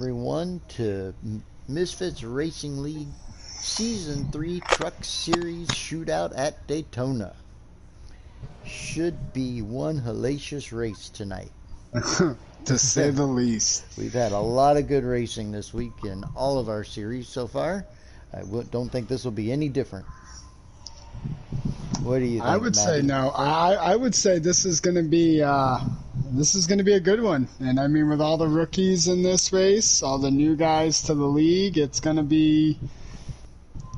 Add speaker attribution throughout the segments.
Speaker 1: Everyone to Misfits Racing League Season 3 Truck Series Shootout at Daytona. Should be one hellacious race tonight.
Speaker 2: To say the least.
Speaker 1: We've had a lot of good racing this week in all of our series so far. I don't think this will be any different. What do you think,
Speaker 2: I would
Speaker 1: Matty?
Speaker 2: say no. I would say this is going to be a good one. And I mean, with all the rookies in this race, all the new guys to the league, it's definitely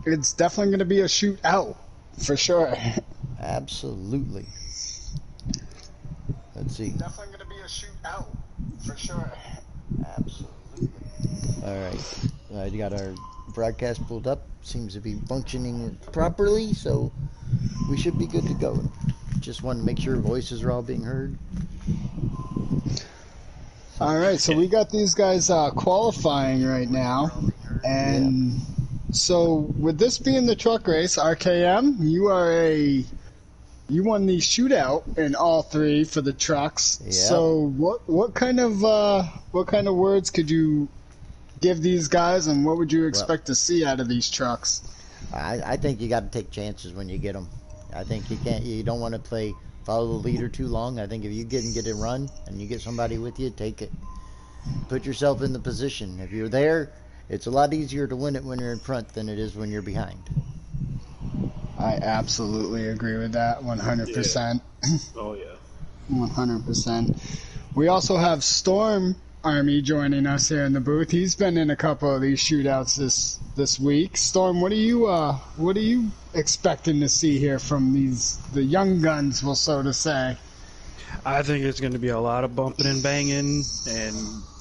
Speaker 2: going to be a shootout for sure.
Speaker 1: Absolutely. Let's see.
Speaker 2: Definitely going to be a shootout for sure.
Speaker 1: Absolutely. All right. You got our broadcast pulled up. Seems to be functioning properly, so we should be good to go. Just want to make sure voices are all being heard.
Speaker 2: All right, so we got these guys qualifying right now. And so with this being the truck race, RKM, you won the shootout in all three for the trucks.
Speaker 1: Yep.
Speaker 2: So what kind of words could you give these guys, and what would you expect to see out of these trucks?
Speaker 1: I think you got to take chances when you get them. I think you don't want to follow the leader too long. I think if you get a run and you get somebody with you, take it. Put yourself in the position. If you're there, it's a lot easier to win it when you're in front than it is when you're behind.
Speaker 2: I absolutely agree with that, 100%.
Speaker 3: Yeah. Oh, yeah.
Speaker 2: 100%. We also have Storm Army joining us here in the booth. He's been in a couple of these shootouts this week. Storm, what are you expecting to see here from the young guns, we'll so to say?
Speaker 3: I think it's going to be a lot of bumping and banging, and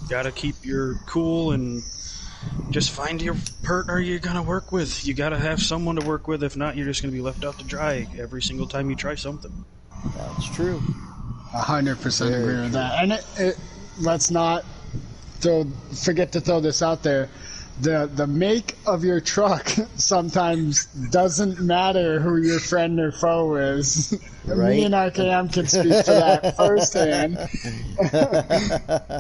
Speaker 3: got to keep your cool and just find your partner you're going to work with. You got to have someone to work with. If not, you're just going to be left out to dry every single time you try something.
Speaker 1: That's true.
Speaker 2: 100% agree with that. And let's not forget to throw this out there. The make of your truck sometimes doesn't matter who your friend or foe is.
Speaker 1: Right?
Speaker 2: Me and RKM can speak to that firsthand.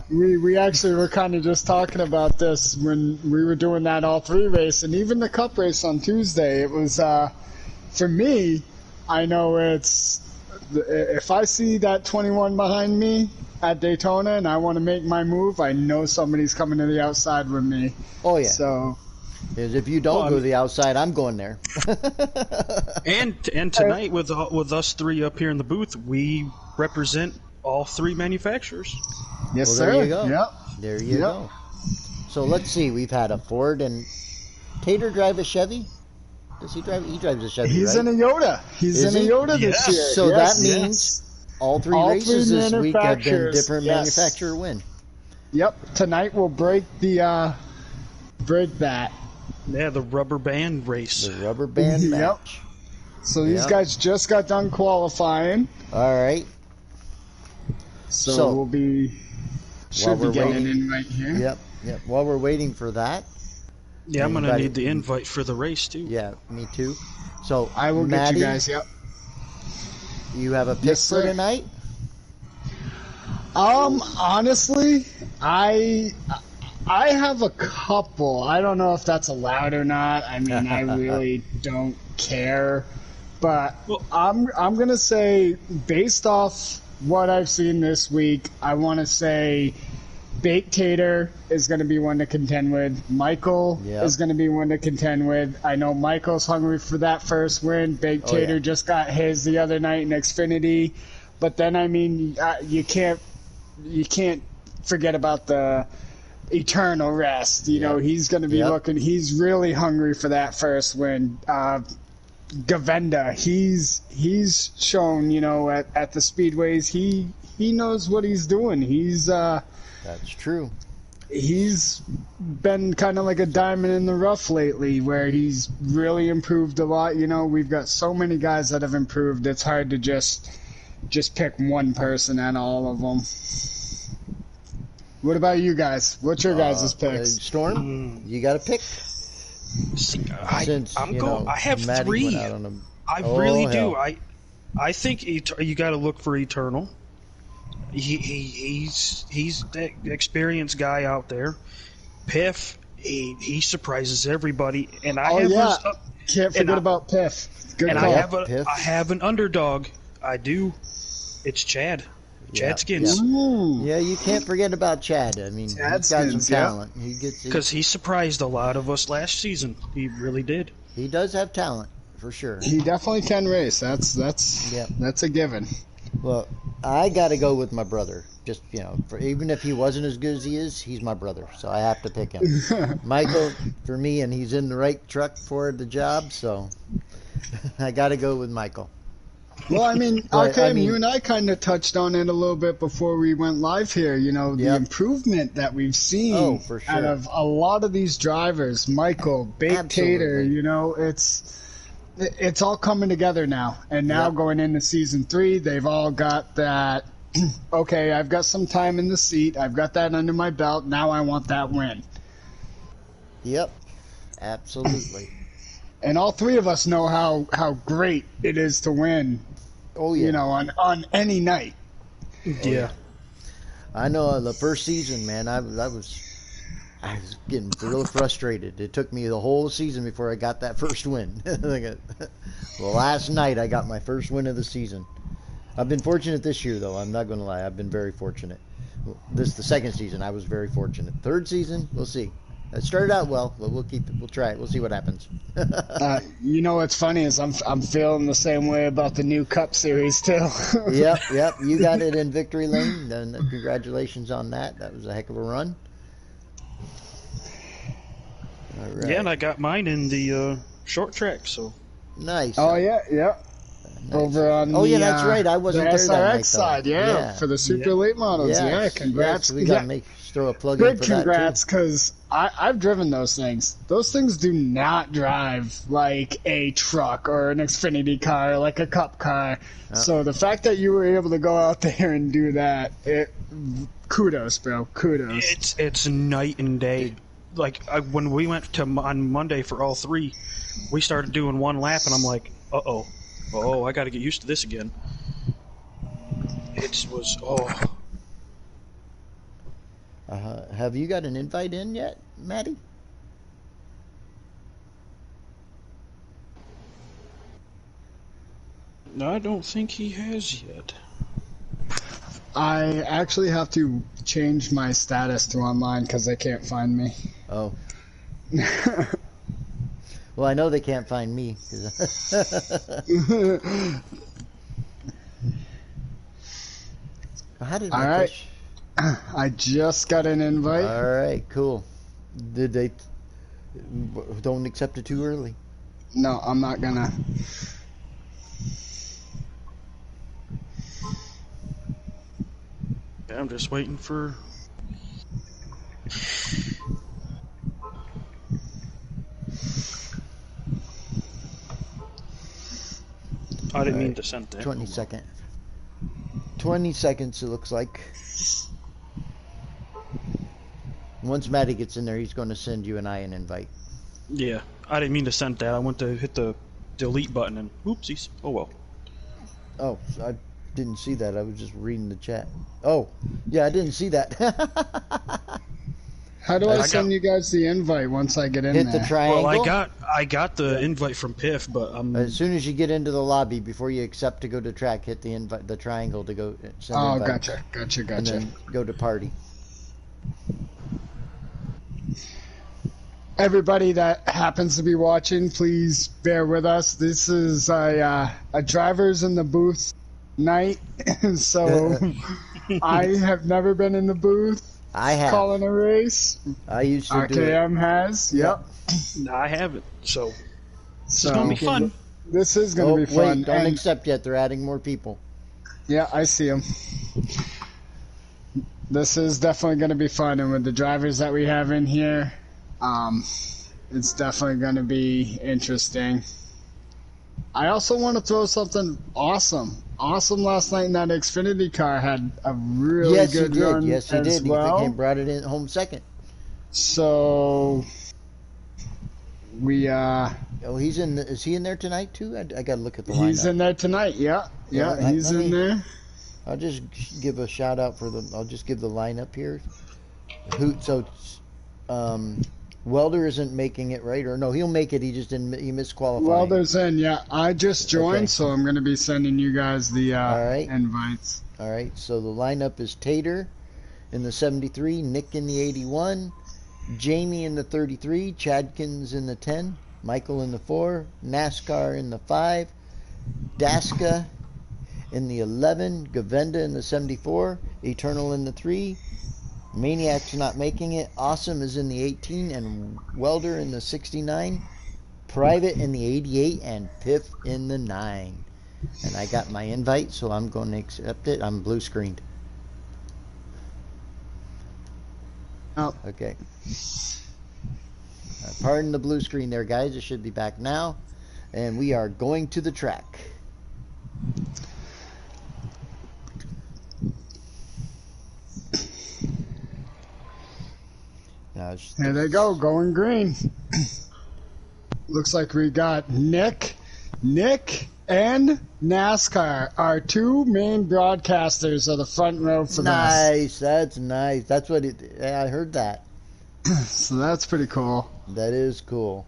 Speaker 2: we actually were kind of just talking about this when we were doing that all three race, and even the cup race on Tuesday. It was for me, I know if I see that 21 behind me at Daytona and I want to make my move, I know somebody's coming to the outside with me.
Speaker 1: Oh, yeah.
Speaker 2: So,
Speaker 1: because if you don't go to the outside, I'm going there.
Speaker 3: and tonight with us three up here in the booth, we represent all three manufacturers.
Speaker 2: Yes,
Speaker 1: well,
Speaker 2: sir.
Speaker 1: There you go.
Speaker 2: Yep.
Speaker 1: There you go. So let's see. We've had a Ford, and Tater drive a Chevy. Does he drive? He drives a Chevy.
Speaker 2: He's
Speaker 1: right?
Speaker 2: in a Yoda. He's in a Yoda this year.
Speaker 1: So that means all three races this week have been different manufacturer win.
Speaker 2: Yep. Tonight we'll break that.
Speaker 3: Yeah, the rubber band race.
Speaker 1: The rubber band match.
Speaker 2: So these guys just got done qualifying.
Speaker 1: All right.
Speaker 2: So we'll be getting in right here.
Speaker 1: Yep. While we're waiting for that.
Speaker 3: Yeah, I'm going to need the invite for the race, too.
Speaker 1: Yeah, me too. So,
Speaker 2: I will
Speaker 1: Maddie,
Speaker 2: get you guys,
Speaker 1: you have a pick for tonight?
Speaker 2: Honestly, I have a couple. I don't know if that's allowed or not. I mean, I really don't care. But I'm going to say, based off what I've seen this week, I want to say Baked Tater is going to be one to contend with. Michael is going to be one to contend with. I know Michael's hungry for that first win. Baked Tater just got his the other night in Xfinity. But then, I mean, you can't forget about the eternal rest. You know, he's going to be looking. He's really hungry for that first win. Gavenda, he's shown, you know, at the speedways, he knows what he's doing.
Speaker 1: That's true.
Speaker 2: He's been kind of like a diamond in the rough lately, where he's really improved a lot. You know, we've got so many guys that have improved. It's hard to just pick one person and all of them. What about you guys? What's your guys' picks?
Speaker 1: Storm, you got a pick?
Speaker 3: I have three. I really do. I think you got to look for Eternal. He's the experienced guy out there. Piff, he surprises everybody, and I
Speaker 2: can't forget about Piff. Good
Speaker 3: and
Speaker 2: call.
Speaker 3: I have an underdog. I do. It's Chad. Chad Skins.
Speaker 1: Yeah, you can't forget about Chad. I mean,
Speaker 2: Chad
Speaker 1: he's got
Speaker 2: Skins,
Speaker 1: some talent.
Speaker 3: Because he surprised a lot of us last season. He really did.
Speaker 1: He does have talent, for sure.
Speaker 2: He definitely can race. That's a given.
Speaker 1: Well, I got to go with my brother. Just, even if he wasn't as good as he is, he's my brother, so I have to pick him. Michael, for me, and he's in the right truck for the job, so I got to go with Michael.
Speaker 2: Well, I mean, you and I kind of touched on it a little bit before we went live here. The improvement that we've seen
Speaker 1: for sure.
Speaker 2: out of a lot of these drivers, Michael, Bait Tater, it's all coming together now. And now going into season 3, they've all got that, okay, I've got some time in the seat. I've got that under my belt. Now I want that win.
Speaker 1: Yep, absolutely.
Speaker 2: And all 3 of us know how great it is to win.
Speaker 1: Oh yeah,
Speaker 2: on any night.
Speaker 3: Yeah,
Speaker 1: I know the first season, man. I was getting real frustrated. It took me the whole season before I got that first win. Well, last night I got my first win of the season. I've been fortunate this year, though. I'm not going to lie. I've been very fortunate. The second season, I was very fortunate. Third season, we'll see. It started out well, but we'll keep it. We'll try it. We'll see what happens.
Speaker 2: What's funny is I'm feeling the same way about the new Cup Series too.
Speaker 1: Yep. You got it in victory lane. And congratulations on that. That was a heck of a run. All right.
Speaker 3: Yeah, and I got mine in the short track. So
Speaker 1: nice.
Speaker 2: Oh yeah. Nice. Over on
Speaker 1: that's right. I wasn't
Speaker 2: the
Speaker 1: there that night,
Speaker 2: SRX side, for the super late models. Yeah, congrats.
Speaker 1: Yes, we got to throw a plug
Speaker 2: Big
Speaker 1: in for
Speaker 2: congrats,
Speaker 1: that too.
Speaker 2: because I've driven those things. Those things do not drive like a truck or an Xfinity car, like a Cup car. So the fact that you were able to go out there and do that, kudos, bro. Kudos.
Speaker 3: It's night and day. Like when we went on Monday for all 3, we started doing one lap, and I'm like, oh, I got to get used to this again.
Speaker 1: Have you got an invite in yet, Maddie?
Speaker 3: No, I don't think he has yet.
Speaker 2: I actually have to change my status to online because they can't find me.
Speaker 1: Oh. Well, I know they can't find me. How did I fish?
Speaker 2: I just got an invite.
Speaker 1: All right, cool. Did they? Don't accept it too early.
Speaker 2: No, I'm not gonna.
Speaker 3: I'm just waiting for. I didn't mean to send that.
Speaker 1: 20 seconds. 20 seconds, it looks like. Once Maddie gets in there, he's going to send you and I an invite.
Speaker 3: Yeah, I didn't mean to send that. I went to hit the delete button and oopsies. Oh well.
Speaker 1: Oh, I didn't see that. I was just reading the chat. Oh, yeah, I didn't see that.
Speaker 2: How do I send you guys the invite once I get in
Speaker 1: there?
Speaker 2: Hit
Speaker 1: the triangle.
Speaker 3: Well, I got the invite from Piff, but
Speaker 1: as soon as you get into the lobby, before you accept to go to track, hit the invite, the triangle to go send invite.
Speaker 2: Gotcha.
Speaker 1: And then go to party.
Speaker 2: Everybody that happens to be watching, please bear with us. This is a drivers in the booth night, so I have never been in the booth.
Speaker 1: I have.
Speaker 2: Calling a race.
Speaker 1: I used to do it.
Speaker 2: RKM has. Yep.
Speaker 3: No, I haven't. So this is going to be fun.
Speaker 2: This is going to be fun.
Speaker 1: Wait, don't accept yet. They're adding more people.
Speaker 2: Yeah, I see them. This is definitely going to be fun. And with the drivers that we have in here, it's definitely going to be interesting. I also want to throw something awesome last night in that Xfinity car. Had a really good run.
Speaker 1: Yes, he did.
Speaker 2: Well.
Speaker 1: He brought it in home second.
Speaker 2: So we
Speaker 1: he's in. Is he in there tonight too? I got to look at the lineup.
Speaker 2: He's in there tonight. Yeah, he's in there.
Speaker 1: I'll just give a shout out for the. I'll just give the lineup here. So Welder isn't making it, right? Or no, he'll make it. He just didn't. He missed qualifying.
Speaker 2: Welder's in. Yeah, I just joined,
Speaker 1: Okay.
Speaker 2: so I'm going to be sending you guys the
Speaker 1: All right.
Speaker 2: invites.
Speaker 1: All right. So the lineup is Tater in the 73, Nick in the 81, Jamie in the 33, Chadkins in the 10, Michael in the 4, NASCAR in the 5, Daska in the 11, Govenda in the 74, Eternal in the 3, Maniac's not making it, Awesome is in the 18, and Welder in the 69, Private in the 88, and Piff in the 9. And I got my invite, so I'm going to accept it. I'm blue screened.
Speaker 2: Oh.
Speaker 1: Okay. Pardon the blue screen there, guys. It should be back now. And we are going to the track.
Speaker 2: Here they go, going green. Looks like we got Nick, and NASCAR, our two main broadcasters of the front row for
Speaker 1: Nice, that's nice. That's what it. I heard that.
Speaker 2: So that's pretty cool.
Speaker 1: That is cool.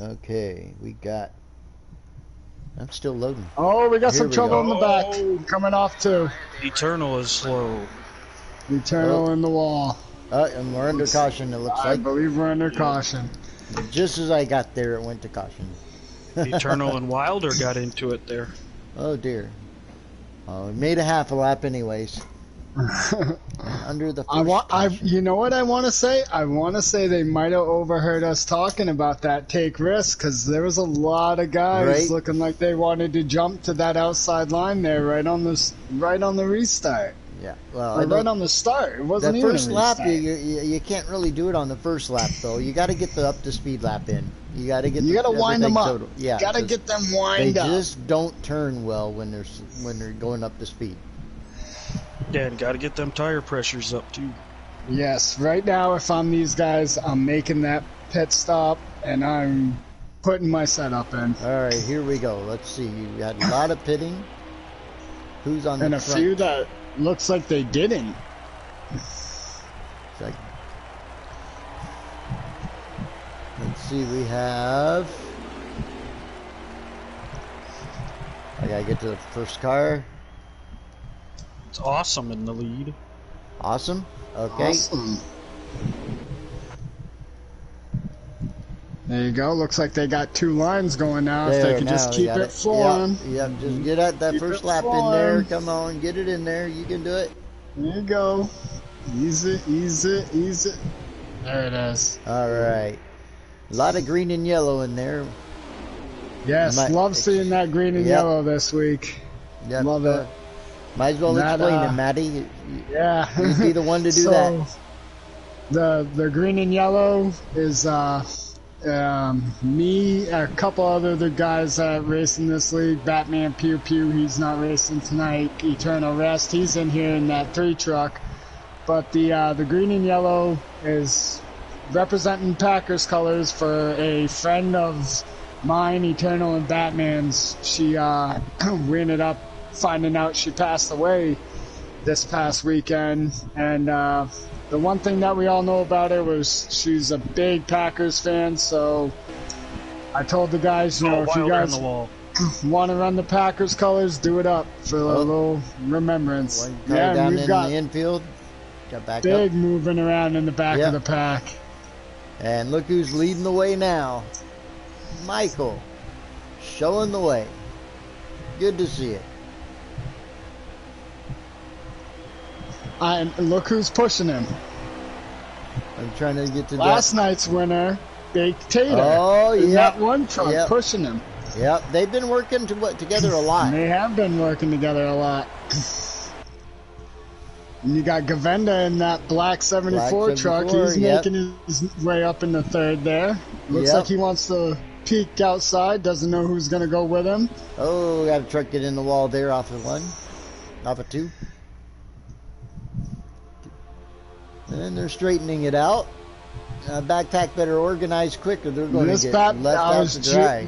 Speaker 1: Okay, we got. I'm still loading.
Speaker 2: Oh, we got
Speaker 1: Here
Speaker 2: some
Speaker 1: we
Speaker 2: trouble
Speaker 1: go.
Speaker 2: in the back. Coming off too.
Speaker 3: Eternal is slow.
Speaker 2: Eternal in the wall.
Speaker 1: And we're under caution, it looks
Speaker 2: I
Speaker 1: like.
Speaker 2: believe we're under caution.
Speaker 1: Just as I got there, it went to caution.
Speaker 3: Eternal and Wilder got into it there.
Speaker 1: Oh, dear. We made a half a lap anyways. Under the first
Speaker 2: You know what I want to say? I want to say they might have overheard us talking about that take risk, because there was a lot of guys looking like they wanted to jump to that outside line there right on the restart.
Speaker 1: Yeah, well,
Speaker 2: right on the start. It wasn't
Speaker 1: that
Speaker 2: even
Speaker 1: first
Speaker 2: a
Speaker 1: lap.
Speaker 2: restart.
Speaker 1: You can't really do it on the first lap though. You got to get the up to speed lap in. You got to get.
Speaker 2: You got to wind them up.
Speaker 1: Total. Yeah,
Speaker 2: got to get them wind up.
Speaker 1: They just don't turn well when they're going up to speed.
Speaker 3: Yeah, and got to get them tire pressures up too.
Speaker 2: Yes, right now if I'm these guys, I'm making that pit stop and I'm putting my setup in.
Speaker 1: All right, here we go. Let's see. You got a lot of pitting. Who's on the
Speaker 2: front? And a few that looks like they didn't.
Speaker 1: Let's see. We have. I gotta get to the first car.
Speaker 3: It's Awesome in the lead.
Speaker 1: Awesome. Okay.
Speaker 2: Awesome. There you go. Looks like they got two lines going now. If they can just keep it flowing.
Speaker 1: Yep, just get at that first lap in there. Come on, get it in there. You can do it.
Speaker 2: There you go. Easy, easy, easy. There it is.
Speaker 1: All right. A lot of green and yellow in there.
Speaker 2: Yes, love seeing that green and yellow this week.
Speaker 1: Yep.
Speaker 2: Love it.
Speaker 1: Might as well explain it, Matty.
Speaker 2: Yeah.
Speaker 1: You'd be the one to do that.
Speaker 2: The green and yellow is me, a couple other guys racing this league. Batman Pew Pew, he's not racing tonight. Eternal Rest, he's in here in that 3 truck. But the green and yellow is representing Packers colors for a friend of mine, Eternal and Batman's. She we ended up finding out she passed away this past weekend, and the one thing that we all know about her was she's a big Packers fan. So I told the guys, if you guys want to run the Packers colors, do it up for a little remembrance.
Speaker 1: Yeah, we've got the infield. Got back
Speaker 2: big
Speaker 1: up.
Speaker 2: Moving around in the back of the pack.
Speaker 1: And look who's leading the way now. Michael, showing the way. Good to see it.
Speaker 2: And look who's pushing him.
Speaker 1: I'm trying to get to
Speaker 2: last night's winner, Big Tater.
Speaker 1: Oh, yeah.
Speaker 2: That one truck pushing him.
Speaker 1: Yep, they've been working together a lot.
Speaker 2: They have been working together a lot. And you got Govenda in that black 74 truck. He's making his way up in the third there. Looks like he wants to peek outside. Doesn't know who's going to go with him.
Speaker 1: Oh, got a truck get in the wall there off of 1. Off of 2. And they're straightening it out. Backpack better organize quick or they're going to get left out to dry.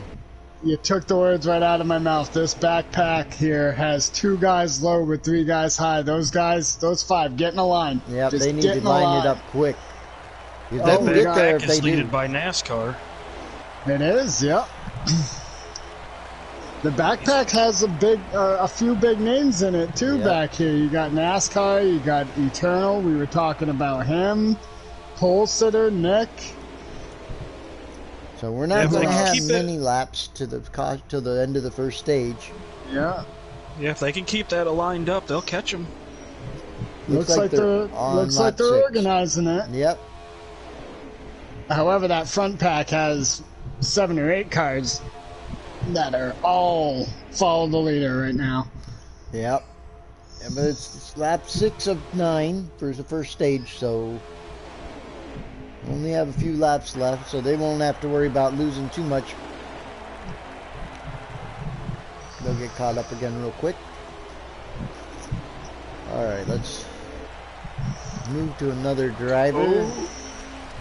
Speaker 2: You took the words right out of my mouth. This backpack here has 2 guys low with 3 guys high. Those guys, those 5, get in a line.
Speaker 1: Yep,
Speaker 2: Just
Speaker 1: they need
Speaker 2: get
Speaker 1: to
Speaker 2: in a
Speaker 1: line it
Speaker 2: line.
Speaker 1: up quick. If
Speaker 2: Oh,
Speaker 1: they can
Speaker 2: the
Speaker 1: get there, if
Speaker 3: Back is
Speaker 1: they do.
Speaker 3: leaded by NASCAR.
Speaker 2: It is, yep. The backpack has a few big names in it too.
Speaker 1: Yep.
Speaker 2: Back here, you got NASCAR, you got Eternal. We were talking about him. Pole sitter Nick.
Speaker 1: So we're not
Speaker 3: If
Speaker 1: going
Speaker 3: they
Speaker 1: to
Speaker 3: can
Speaker 1: have
Speaker 3: keep
Speaker 1: many laps to the end of the first stage.
Speaker 2: Yeah.
Speaker 3: Yeah, if they can keep that lined up, they'll catch them.
Speaker 2: Looks like they're
Speaker 1: on lap 6.
Speaker 2: organizing it.
Speaker 1: Yep.
Speaker 2: However, that front pack has 7 or 8 cars that are all follow the leader right now.
Speaker 1: Yep. Yeah, but it's lap 6 of 9 for the first stage, so only have a few laps left, so they won't have to worry about losing too much. They'll get caught up again real quick. Alright, let's move to another driver.
Speaker 2: Oh.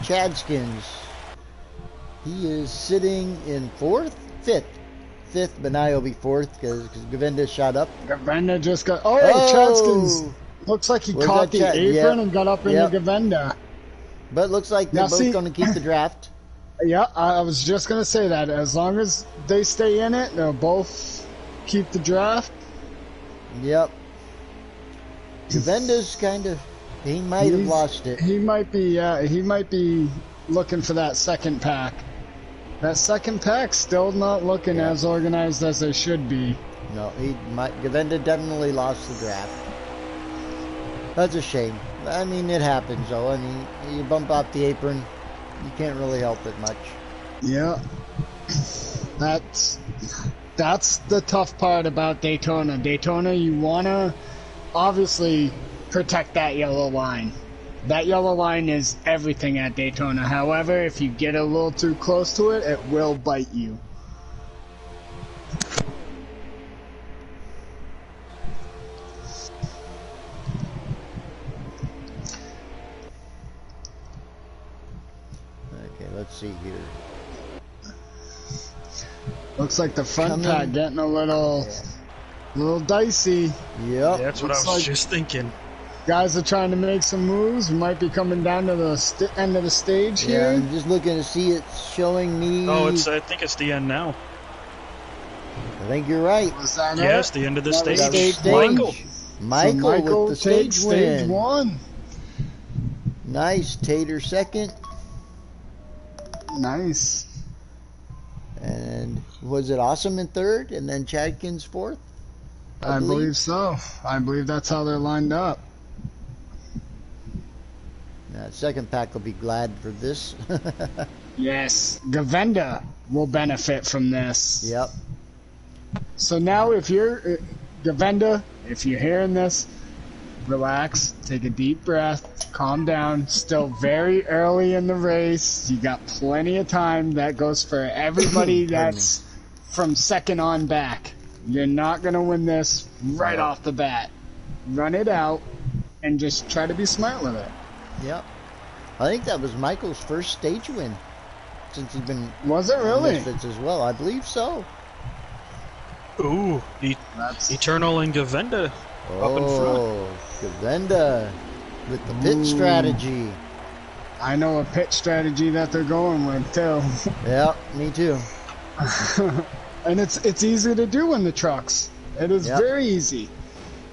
Speaker 1: Chadskins. He is sitting in 4th? 5th. 5th, but now he'll be 4th because Govinda shot up.
Speaker 2: Govinda just got... Oh,
Speaker 1: Oh!
Speaker 2: Chadskins. Looks like he
Speaker 1: Was
Speaker 2: caught
Speaker 1: that
Speaker 2: the
Speaker 1: Chad?
Speaker 2: apron
Speaker 1: Yep.
Speaker 2: and got up into
Speaker 1: Yep.
Speaker 2: Govinda.
Speaker 1: But looks like they're
Speaker 2: Now,
Speaker 1: both
Speaker 2: see-
Speaker 1: going to keep the draft.
Speaker 2: Yeah, I was just going to say that. As long as they stay in it, they'll both keep the draft.
Speaker 1: Yep. Govinda's kind of... He might have lost it.
Speaker 2: He might be looking for that second pack. That second pack's still not looking as organized as they should be.
Speaker 1: No, Govinda definitely lost the draft. That's a shame. I mean, it happens, though. I mean, you bump off the apron, you can't really help it much.
Speaker 2: Yeah. That's the tough part about Daytona. Daytona, you want to obviously protect that yellow line. That yellow line is everything at Daytona. However, if you get a little too close to it, it will bite you.
Speaker 1: Okay, let's see here.
Speaker 2: Looks like the front
Speaker 1: Coming.
Speaker 2: pack getting a little dicey.
Speaker 1: Yep.
Speaker 3: That's what I
Speaker 2: Looks
Speaker 3: was
Speaker 2: like-
Speaker 3: just thinking.
Speaker 2: Guys are trying to make some moves. We might be coming down to the end of the stage
Speaker 1: Yeah,
Speaker 2: here.
Speaker 1: I'm just looking to see it showing me.
Speaker 3: Oh, I think it's the end now.
Speaker 1: I think you're right.
Speaker 2: Was that
Speaker 3: Yes,
Speaker 2: it?
Speaker 3: the end of the
Speaker 2: That was
Speaker 3: stage.
Speaker 1: Stage.
Speaker 3: Michael.
Speaker 1: Michael with the stage
Speaker 2: takes
Speaker 1: win.
Speaker 2: stage 1.
Speaker 1: Nice. Tater second.
Speaker 2: Nice.
Speaker 1: And was it Awesome in third? And then Chadkins fourth?
Speaker 2: I believe so. I believe that's how they're lined up.
Speaker 1: Now, second pack will be glad for this.
Speaker 2: Yes. Govinda will benefit from this.
Speaker 1: Yep.
Speaker 2: So now if you're Govinda, if you're hearing this, relax, take a deep breath, calm down. Still very early in the race. You got plenty of time. That goes for everybody that's from second on back. You're not going to win this right off the bat. Run it out and just try to be smart with it.
Speaker 1: Yep. I think that was Michael's first stage win since he's been
Speaker 2: Was it really?
Speaker 1: Misfits as well. I believe so.
Speaker 3: Ooh, Eternal and Govinda up in front.
Speaker 1: Oh, Govinda with the pit strategy.
Speaker 2: I know a pit strategy that they're going with too.
Speaker 1: Yep, me too.
Speaker 2: And it's easy to do in the trucks. It is
Speaker 1: Yep.
Speaker 2: very easy.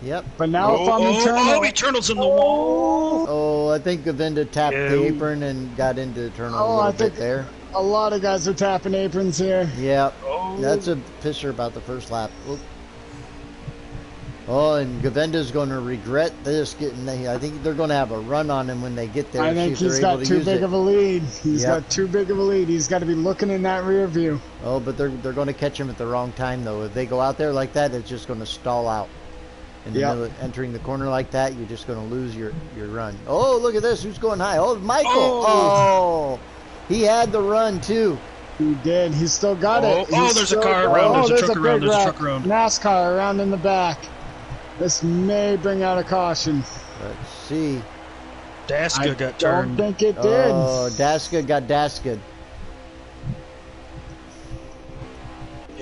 Speaker 1: Yep.
Speaker 2: But now if I'm Eternal,
Speaker 3: Eternal's in the wall.
Speaker 1: Oh, I think Govinda tapped the
Speaker 3: Ew.
Speaker 1: apron and got into Eternal
Speaker 2: Oh,
Speaker 1: a
Speaker 2: I
Speaker 1: little bit
Speaker 2: think-
Speaker 1: there.
Speaker 2: a lot of guys are tapping aprons here.
Speaker 1: Yep.
Speaker 3: Oh.
Speaker 1: That's a pisser about the first lap. Oop. Oh, and Govinda's going to regret this. I think they're going to have a run on him when they get there.
Speaker 2: I
Speaker 1: see
Speaker 2: think
Speaker 1: if they're
Speaker 2: he's
Speaker 1: able
Speaker 2: got
Speaker 1: to
Speaker 2: too
Speaker 1: use
Speaker 2: big
Speaker 1: it.
Speaker 2: of a lead. He's
Speaker 1: Yep.
Speaker 2: got too big of a lead. He's got to be looking in that rear view.
Speaker 1: Oh, but they're going to catch him at the wrong time, though. If they go out there like that, it's just going to stall out. In the
Speaker 2: Yep.
Speaker 1: middle, entering the corner like that, you're just going to lose your run. Oh, look at this. Who's going high? Oh, Michael. Oh, he had the run, too.
Speaker 2: He did. He still got it.
Speaker 3: Oh,
Speaker 2: He's
Speaker 3: there's a
Speaker 2: still
Speaker 3: car
Speaker 2: got-
Speaker 3: around.
Speaker 2: Oh,
Speaker 3: There's a
Speaker 2: there's
Speaker 3: truck
Speaker 2: a
Speaker 3: around.
Speaker 2: big
Speaker 3: There's a
Speaker 2: wreck.
Speaker 3: truck around.
Speaker 2: NASCAR around in the back. This may bring out a caution.
Speaker 1: Let's see.
Speaker 3: Daska
Speaker 2: I
Speaker 3: got
Speaker 2: don't
Speaker 3: turned.
Speaker 2: think it did.
Speaker 1: Oh, Daska got Daska'd.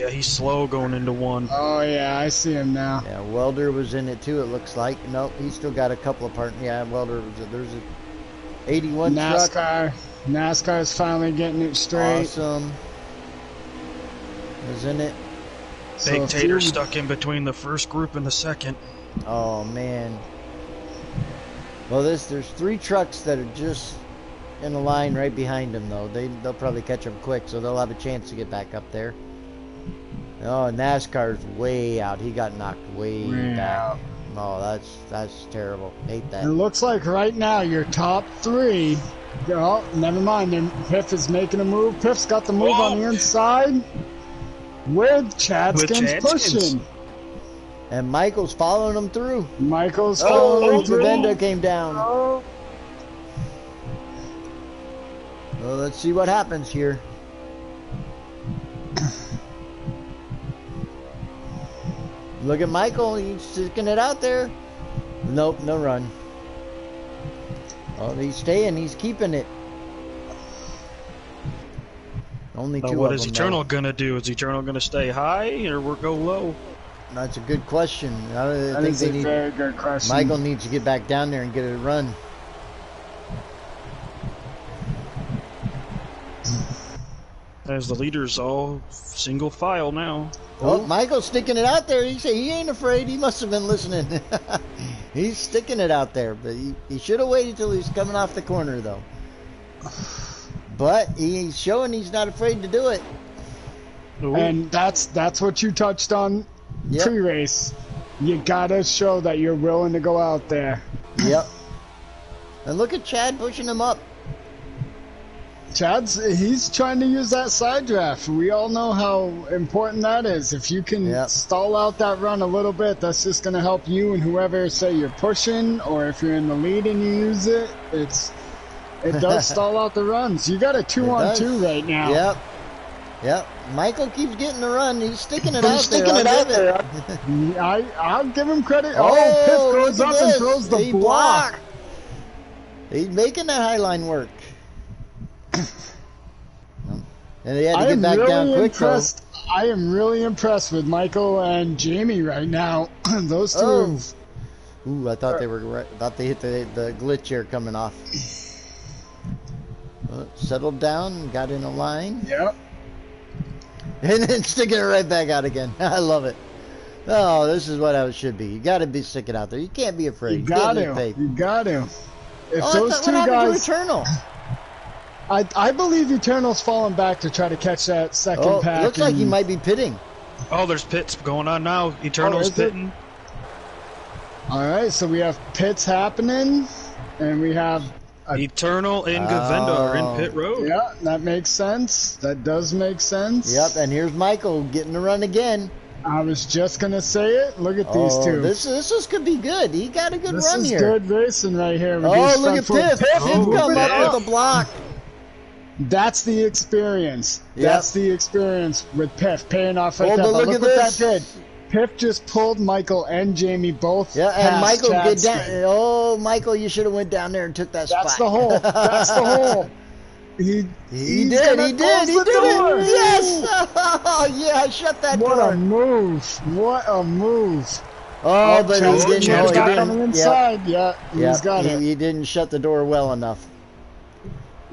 Speaker 3: Yeah, he's slow going into one.
Speaker 2: Oh, yeah, I see him now.
Speaker 1: Yeah, Welder was in it too, it looks like. Nope, he's still got a couple of partners. Yeah, Welder was there's a 81 truck.
Speaker 2: NASCAR's finally getting it straight.
Speaker 1: Awesome. Was in it.
Speaker 3: Big Tater stuck in between the first group and the second.
Speaker 1: Oh, man. Well, there's 3 trucks that are just in a line right behind him, though. They'll probably catch him quick, so they'll have a chance to get back up there. Oh, NASCAR's way out. He got knocked way back.
Speaker 2: Out.
Speaker 1: Oh, that's terrible. Hate that.
Speaker 2: It looks like right now your top 3. Oh, never mind. Piff is making a move. Piff's got the move on the inside. With Chadskins pushing.
Speaker 1: And Michael's following him through.
Speaker 2: Michael's following him through.
Speaker 1: Gavenda came down.
Speaker 2: Oh.
Speaker 1: Well, let's see what happens here. Look at Michael. He's sticking it out there. Nope, no run. Oh, he's staying. He's keeping it. Only 2 of them.
Speaker 3: What is Eternal going to do? Is Eternal going to stay high or go low?
Speaker 1: That's a good question.
Speaker 2: That is a very good question.
Speaker 1: Michael needs to get back down there and get it a run.
Speaker 3: As the leaders all single file now.
Speaker 1: Oh, Michael's sticking it out there. He ain't afraid. He must have been listening. He's sticking it out there, but he should have waited till he's coming off the corner, though. But he's showing he's not afraid to do it.
Speaker 3: Ooh.
Speaker 2: And that's what you touched on pre-race. You gotta show that you're willing to go out there.
Speaker 1: Yep. And look at Chad pushing him up.
Speaker 2: He's trying to use that side draft. We all know how important that is. If you can stall out that run a little bit, that's just going to help you and whoever, say, you're pushing, or if you're in the lead and you use it, it does stall out the runs. You got a 2-on-2 right now.
Speaker 1: Yep. Michael keeps getting the run. He's sticking it out there.
Speaker 2: I'll give him credit. Oh, Piff goes up and throws the block.
Speaker 1: He's making that high line work. And they had to get back down quick, though.
Speaker 2: I am really impressed with Michael and Jamie right now. Those two.
Speaker 1: Ooh, I thought they were about to hit the glitch here coming off. Settled down, got in a line.
Speaker 2: Yep.
Speaker 1: And then sticking it right back out again. I love it. Oh, this is what it should be. You got to be sticking out there. You can't be afraid.
Speaker 2: You got to. If those two guys.
Speaker 1: Eternal?
Speaker 2: I believe Eternal's falling back to try to catch that second pack.
Speaker 1: It looks like he might be pitting.
Speaker 3: Oh, there's pits going on now. Eternal's pitting.
Speaker 2: All right, so we have pits happening, and we have
Speaker 3: Eternal and Gavenda are in pit road.
Speaker 2: Yeah, that makes sense. That does make sense.
Speaker 1: Yep, and here's Michael getting the run again.
Speaker 2: I was just gonna say it. Look at these two.
Speaker 1: This could be good. He got a good run here.
Speaker 2: This is good racing right here.
Speaker 1: Look at Piff. Piff come up with a block.
Speaker 2: That's the experience. That's the experience with Piff paying off right there.
Speaker 1: But look what that did.
Speaker 2: Piff just pulled Michael and Jamie both.
Speaker 1: Yeah, and Michael get down. Oh, Michael, you should have went down there and took that spot.
Speaker 2: That's the hole. That's the hole. He did. He did it.
Speaker 1: Yes. Oh, yeah, shut that door.
Speaker 2: What a move. What a move.
Speaker 1: Oh, but he didn't.
Speaker 2: Got on the inside. Yeah, he's got it.
Speaker 1: He didn't shut the door well enough.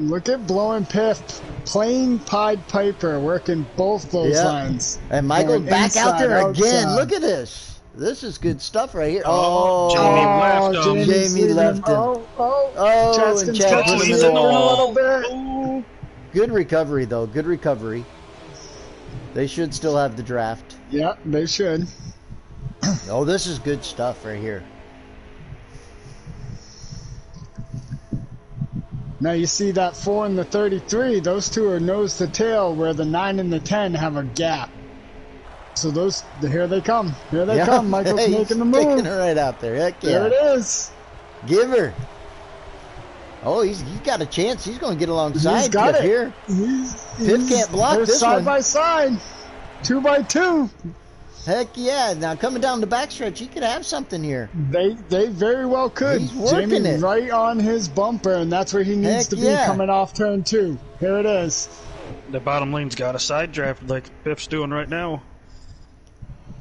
Speaker 2: Look at blowing Piff, plain Pied Piper, working both those lines.
Speaker 1: And Michael back out there again. Look at this. This is good stuff right here.
Speaker 3: Jamie left him.
Speaker 1: And Chad put him in the wall. A little bit. Good recovery, though. Good recovery. They should still have the draft.
Speaker 2: Yeah, they should.
Speaker 1: Oh, this is good stuff right here.
Speaker 2: Now you see that 4 and the 33, those two are nose to tail, where the 9 and the 10 have a gap. So here they come. Here they come. Michael's making the move.
Speaker 1: Taking it right out there. Heck yeah.
Speaker 2: There it is.
Speaker 1: Give her. Oh, he's got a chance. He's going to get alongside.
Speaker 2: He's got it.
Speaker 1: Here. Piff can't block this
Speaker 2: side
Speaker 1: one.
Speaker 2: By side. 2 by 2.
Speaker 1: Heck yeah. Now coming down the backstretch, he could have something here.
Speaker 2: They very well could.
Speaker 1: He's working
Speaker 2: Jamie
Speaker 1: it.
Speaker 2: Right on his bumper, and that's where he needs to be coming off turn 2. Here it is.
Speaker 3: The bottom lane's got a side draft like Biff's doing right now.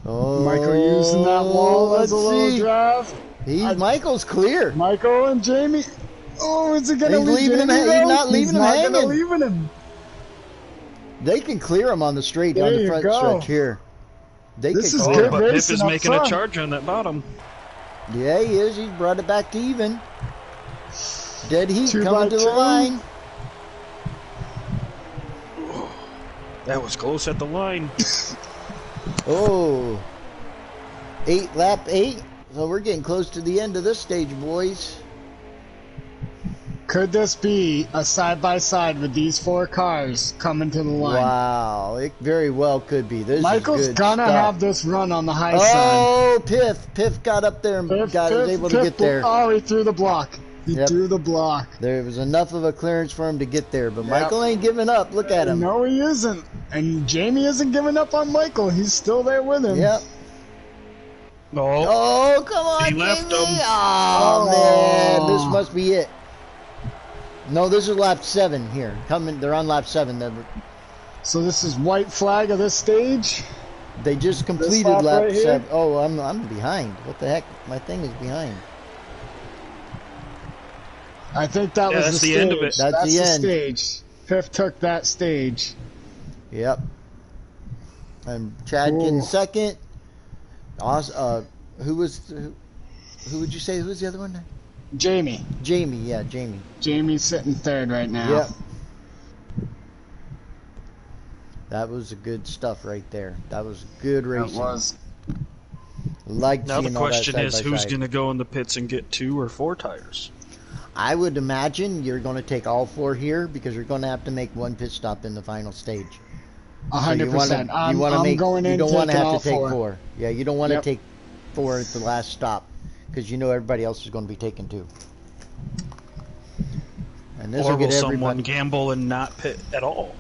Speaker 1: Oh,
Speaker 2: Michael using that wall as a little draft.
Speaker 1: Michael's clear.
Speaker 2: Michael and Jamie. Oh, is it gonna
Speaker 1: He's
Speaker 2: leave
Speaker 1: leaving him?
Speaker 2: Jamie,
Speaker 1: He's
Speaker 2: though?
Speaker 1: not leaving him hanging.
Speaker 2: Gonna leaving him.
Speaker 1: They can clear him on the straight
Speaker 2: There
Speaker 1: on the
Speaker 2: you
Speaker 1: front
Speaker 2: go.
Speaker 1: stretch here.
Speaker 2: This is
Speaker 1: clear
Speaker 2: good
Speaker 1: him.
Speaker 3: But Biff
Speaker 2: racing
Speaker 3: is
Speaker 2: up
Speaker 3: making
Speaker 2: front.
Speaker 3: a charge on that bottom.
Speaker 1: Yeah, he is. He's brought it back to even. Dead heat
Speaker 2: 2
Speaker 1: coming
Speaker 2: by
Speaker 1: to
Speaker 2: 2.
Speaker 1: the line.
Speaker 3: That was close at the line.
Speaker 1: Oh. Lap 8. So we're getting close to the end of this stage, boys.
Speaker 2: Could this be a side-by-side with these 4 cars coming to the line?
Speaker 1: Wow. It very well could be. This
Speaker 2: Michael's
Speaker 1: is good
Speaker 2: gonna
Speaker 1: stuff.
Speaker 2: have this run on the high side.
Speaker 1: Oh, Piff got up there and was able to get there.
Speaker 2: Oh, he threw the block. He
Speaker 1: Yep.
Speaker 2: threw the block.
Speaker 1: There was enough of a clearance for him to get there, but
Speaker 2: Yep.
Speaker 1: Michael ain't giving up. Look at him.
Speaker 2: No, he isn't. And Jamie isn't giving up on Michael. He's still there with him.
Speaker 1: Yep. Oh, come on,
Speaker 3: He left
Speaker 1: Jamie.
Speaker 3: him.
Speaker 1: Oh, man, this must be it. No, this is lap 7 here. They're on lap 7.
Speaker 2: So this is white flag of this stage.
Speaker 1: They just completed
Speaker 2: lap
Speaker 1: lap
Speaker 2: right here?
Speaker 1: 7. Oh, I'm behind. What the heck? My thing is behind.
Speaker 2: I think that was
Speaker 3: that's
Speaker 2: the
Speaker 3: the
Speaker 2: stage.
Speaker 3: end of it.
Speaker 1: That's the end.
Speaker 2: Stage. Piff took that stage.
Speaker 1: Yep. And Chad
Speaker 2: Ooh.
Speaker 1: getting second. Who would you say? Who was the other one?
Speaker 2: Jamie.
Speaker 1: Jamie. Yeah, Jamie.
Speaker 2: Jamie's sitting third right now.
Speaker 1: Yep. That was good stuff right there. That was good
Speaker 2: That
Speaker 1: racing.
Speaker 2: was.
Speaker 1: Like
Speaker 3: Now the
Speaker 1: seeing all that
Speaker 3: question
Speaker 1: side
Speaker 3: is,
Speaker 1: by
Speaker 3: who's
Speaker 1: side.
Speaker 3: going to go in the pits and get 2 or 4 tires?
Speaker 1: I would imagine you're going to take all 4 here because you're going to have to make one pit stop in the final stage.
Speaker 2: 100%. I'm going in
Speaker 1: You don't want to
Speaker 2: taking
Speaker 1: have
Speaker 2: all
Speaker 1: to take
Speaker 2: 4.
Speaker 1: 4. Yeah, you don't want to
Speaker 2: Yep.
Speaker 1: take 4 at the last stop because you know everybody else is going to be taking 2. And this
Speaker 3: Or
Speaker 1: will get
Speaker 3: will someone
Speaker 1: everybody.
Speaker 3: gamble and not pit at all?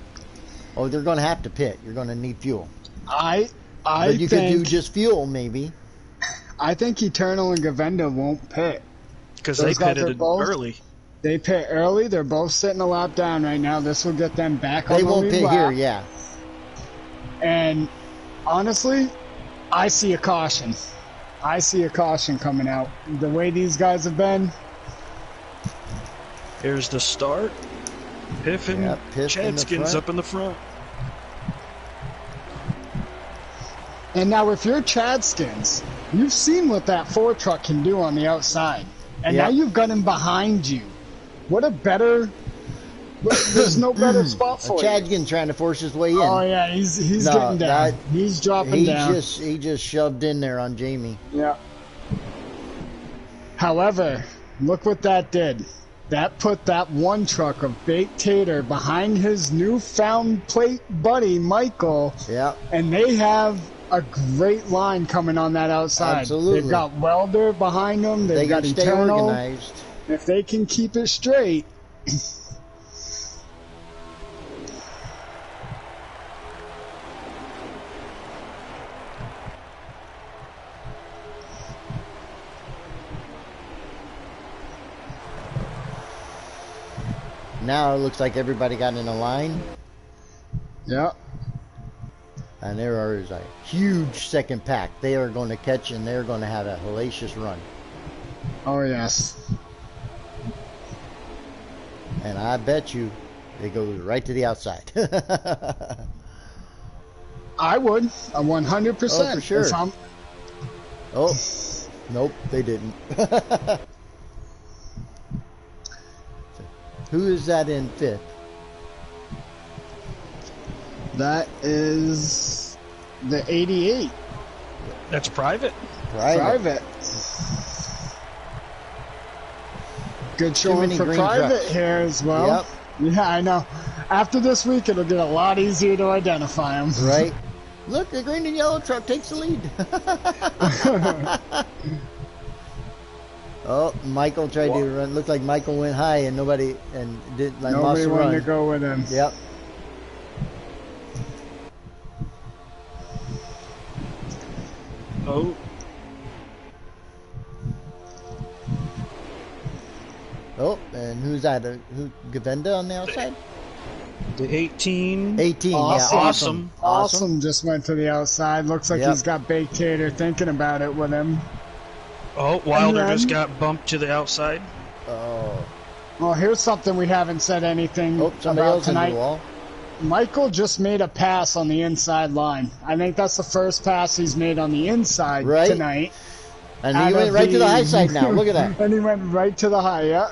Speaker 1: Oh, they're going to have to pit. You're going to need fuel.
Speaker 2: I
Speaker 1: But you could do
Speaker 2: think
Speaker 1: just fuel maybe.
Speaker 2: I think Eternal and Govenda won't pit.
Speaker 3: Because they
Speaker 2: Those guys are
Speaker 3: pitted
Speaker 2: both-
Speaker 3: early.
Speaker 2: They pit early. They're both sitting a lap down right now. This will get them back on
Speaker 1: They
Speaker 2: the
Speaker 1: won't
Speaker 2: lead
Speaker 1: pit
Speaker 2: lap.
Speaker 1: here, yeah.
Speaker 2: And honestly, I see a caution. I see a caution coming out. The way these guys have been.
Speaker 3: Here's the start. Piff and
Speaker 1: Yep, Piff in the
Speaker 3: Chadskins
Speaker 1: front.
Speaker 3: up in the front.
Speaker 2: And now if you're Chadskins, you've seen what that 4 truck can do on the outside. And
Speaker 1: Yep.
Speaker 2: now you've got him behind you. What a better... There's no better spot for you.
Speaker 1: Chadkin trying to force his way in.
Speaker 2: Oh yeah, he's
Speaker 1: No,
Speaker 2: getting down.
Speaker 1: that-
Speaker 2: He's dropping
Speaker 1: he
Speaker 2: down.
Speaker 1: just shoved in there on Jamie.
Speaker 2: Yeah. However, look what that did. That put that one truck of Baked Tater behind his newfound plate buddy, Michael,
Speaker 1: Yeah.
Speaker 2: and they have a great line coming on that outside.
Speaker 1: Absolutely.
Speaker 2: They've got Welder behind them. They've
Speaker 1: They
Speaker 2: got
Speaker 1: got to stay
Speaker 2: Eternal.
Speaker 1: organized.
Speaker 2: If they can keep it straight,
Speaker 1: Now it looks like everybody got in a line,
Speaker 2: yeah.
Speaker 1: and there is a huge second pack. They are going to catch, and they're going to have a hellacious run.
Speaker 2: Oh yes.
Speaker 1: And I bet you it goes right to the outside.
Speaker 2: I would 100%.
Speaker 1: Oh, for sure.
Speaker 2: If I'm-
Speaker 1: Oh, nope, they didn't. Who is that in 5th?
Speaker 2: That is the 88
Speaker 3: That's private.
Speaker 2: private. Good showing
Speaker 1: many
Speaker 2: for
Speaker 1: green
Speaker 2: private
Speaker 1: trucks.
Speaker 2: here as well. Yeah, I know. After this week, it'll get a lot easier to identify them.
Speaker 1: Right? Look, the green and yellow truck takes the lead. Oh, Michael tried to run. Looked like Michael went high and nobody lost
Speaker 2: Nobody
Speaker 1: the
Speaker 2: wanted
Speaker 1: run.
Speaker 2: to go with him.
Speaker 1: Yep.
Speaker 3: Oh,
Speaker 1: Oh, and who's that? Who Govenda on the outside?
Speaker 3: The 18.
Speaker 1: 18,
Speaker 2: Awesome.
Speaker 1: yeah,
Speaker 2: Awesome just went to the outside. Looks like he's got Baked Tater thinking about it with him.
Speaker 3: Oh, Wilder just got bumped to the outside.
Speaker 1: Oh.
Speaker 2: Well, here's something we haven't said anything about tonight. Michael just made a pass on the inside line. I think that's the first pass he's made on the inside tonight.
Speaker 1: And he went right to the high side now. Look at that.
Speaker 2: And he went right to the high, yeah.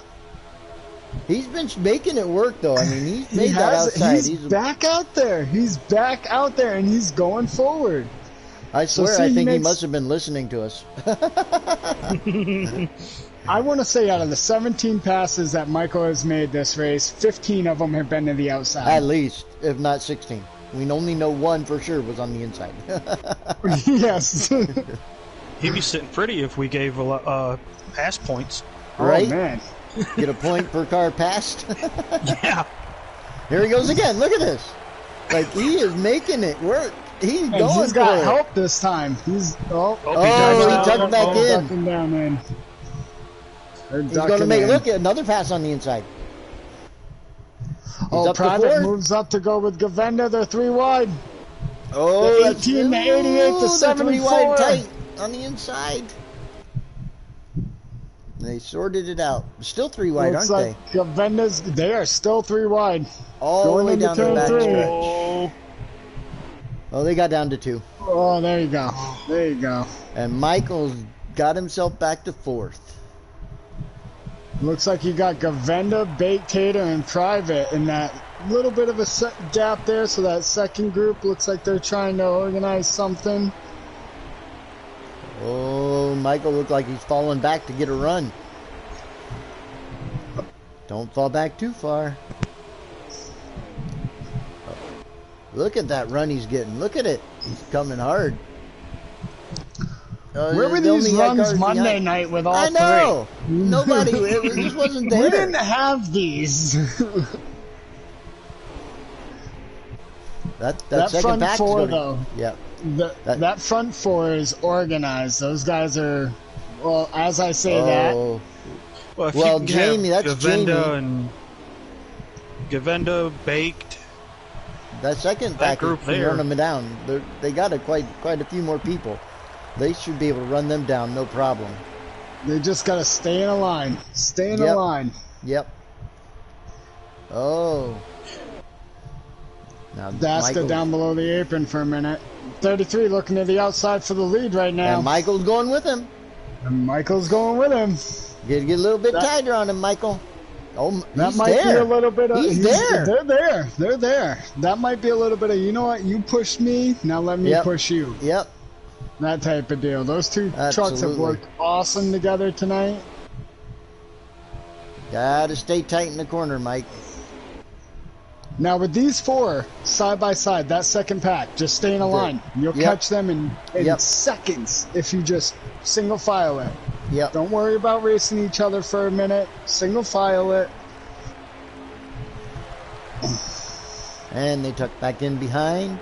Speaker 1: He's been making it work, though. I mean, he's made that outside.
Speaker 2: He's back out there. He's back out there, and he's going forward.
Speaker 1: I swear, I think he must have been listening to us.
Speaker 2: I want to say out of the 17 passes that Michael has made this race, 15 of them have been to the outside.
Speaker 1: At least, if not 16. We only know one for sure was on the inside.
Speaker 2: Yes.
Speaker 3: He'd be sitting pretty if we gave pass points.
Speaker 1: Right?
Speaker 2: Oh, man.
Speaker 1: Get a point per car passed.
Speaker 3: Yeah.
Speaker 1: Here he goes again. Look at this. Like, he is making it work. He's going
Speaker 2: he's got help this time. He's
Speaker 1: he tucked back in.
Speaker 2: Ducking down in.
Speaker 1: He's going to make look at another pass on the inside.
Speaker 2: Oh, Private moves up to go with Govenda. They're 3 wide.
Speaker 1: Oh,
Speaker 2: the 18 to 88 to 74.
Speaker 1: 3 wide tight on the inside. They sorted it out. Still 3 wide,
Speaker 2: Looks
Speaker 1: aren't
Speaker 2: like they? Govenda's. They are still 3 wide.
Speaker 1: All the way down the back stretch.
Speaker 3: Oh,
Speaker 1: they got down to 2.
Speaker 2: Oh, there you go. There you go.
Speaker 1: And Michael's got himself back to 4th.
Speaker 2: Looks like you got Govenda, Baked Tater, and Private in that little bit of a gap there. So that second group looks like they're trying to organize something.
Speaker 1: Oh, Michael looked like he's falling back to get a run. Don't fall back too far. Look at that run he's getting. Look at it. He's coming hard.
Speaker 2: Where were these runs Monday night with all 3?
Speaker 1: I know. Nobody. It just wasn't there.
Speaker 2: We didn't have these.
Speaker 1: that
Speaker 2: second
Speaker 1: front
Speaker 2: pack 4, though.
Speaker 1: Yeah.
Speaker 2: That front 4 is organized. Those guys are, well, as I say that.
Speaker 3: Well,
Speaker 1: Jamie, that's
Speaker 3: Govenda and Govenda, Baked.
Speaker 1: That second pack group there, run them down. They got quite a few more people. They should be able to run them down, no problem.
Speaker 2: They just got to stay in a line. Stay in a line.
Speaker 1: Yep. Oh. Now
Speaker 2: Daska down below the apron for a minute. 33 looking to the outside for the lead right now.
Speaker 1: And Michael's going with him. Get a little bit tighter on him, Michael. Oh,
Speaker 2: that might be a little bit of...
Speaker 1: He's there.
Speaker 2: They're there. That might be a little bit of, you know what, you pushed me, now let me push you.
Speaker 1: Yep.
Speaker 2: That type of deal. Those two trucks have worked awesome together tonight.
Speaker 1: Gotta stay tight in the corner, Mike.
Speaker 2: Now with these 4 side by side, that second pack, just stay in a line. You'll catch them in seconds if you just single file it.
Speaker 1: Yep.
Speaker 2: Don't worry about racing each other for a minute. Single file it.
Speaker 1: And they tuck back in behind.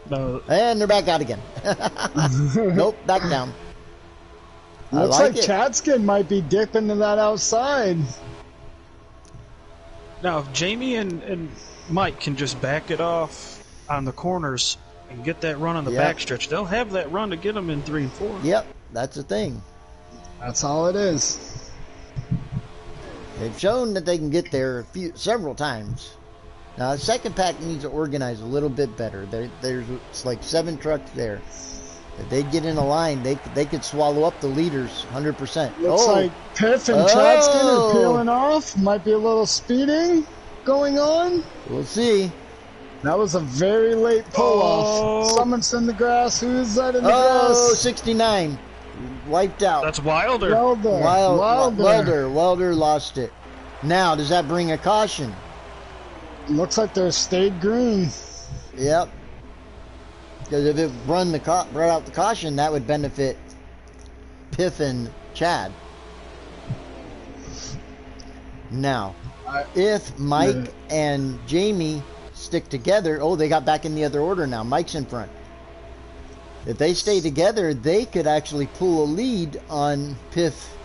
Speaker 3: No.
Speaker 1: And they're back out again. Nope, back down.
Speaker 2: Looks like Chadskin might be dipping to that outside.
Speaker 3: Now, if Jamie and Mike can just back it off on the corners and get that run on the backstretch, they'll have that run to get them in 3 and 4.
Speaker 1: Yep, that's the thing.
Speaker 2: That's all it is.
Speaker 1: They've shown that they can get there several times. Now, the second pack needs to organize a little bit better. There's like 7 trucks there. If they get in a line, they could swallow up the leaders 100%.
Speaker 2: Looks like Piff and Chadskin are peeling off. Might be a little speeding going on.
Speaker 1: We'll see.
Speaker 2: That was a very late pull-off. Someone's in the grass. Who is that in the grass?
Speaker 1: Oh, 69. Wiped out.
Speaker 3: That's Wilder.
Speaker 1: Wilder lost it. Now, does that bring a caution?
Speaker 2: Looks like they're stayed green.
Speaker 1: Yep. Because if it brought out the caution, that would benefit Piff and Chad. Now, if Mike and Jamie stick together, they got back in the other order now. Mike's in front. If they stay together, they could actually pull a lead on Piff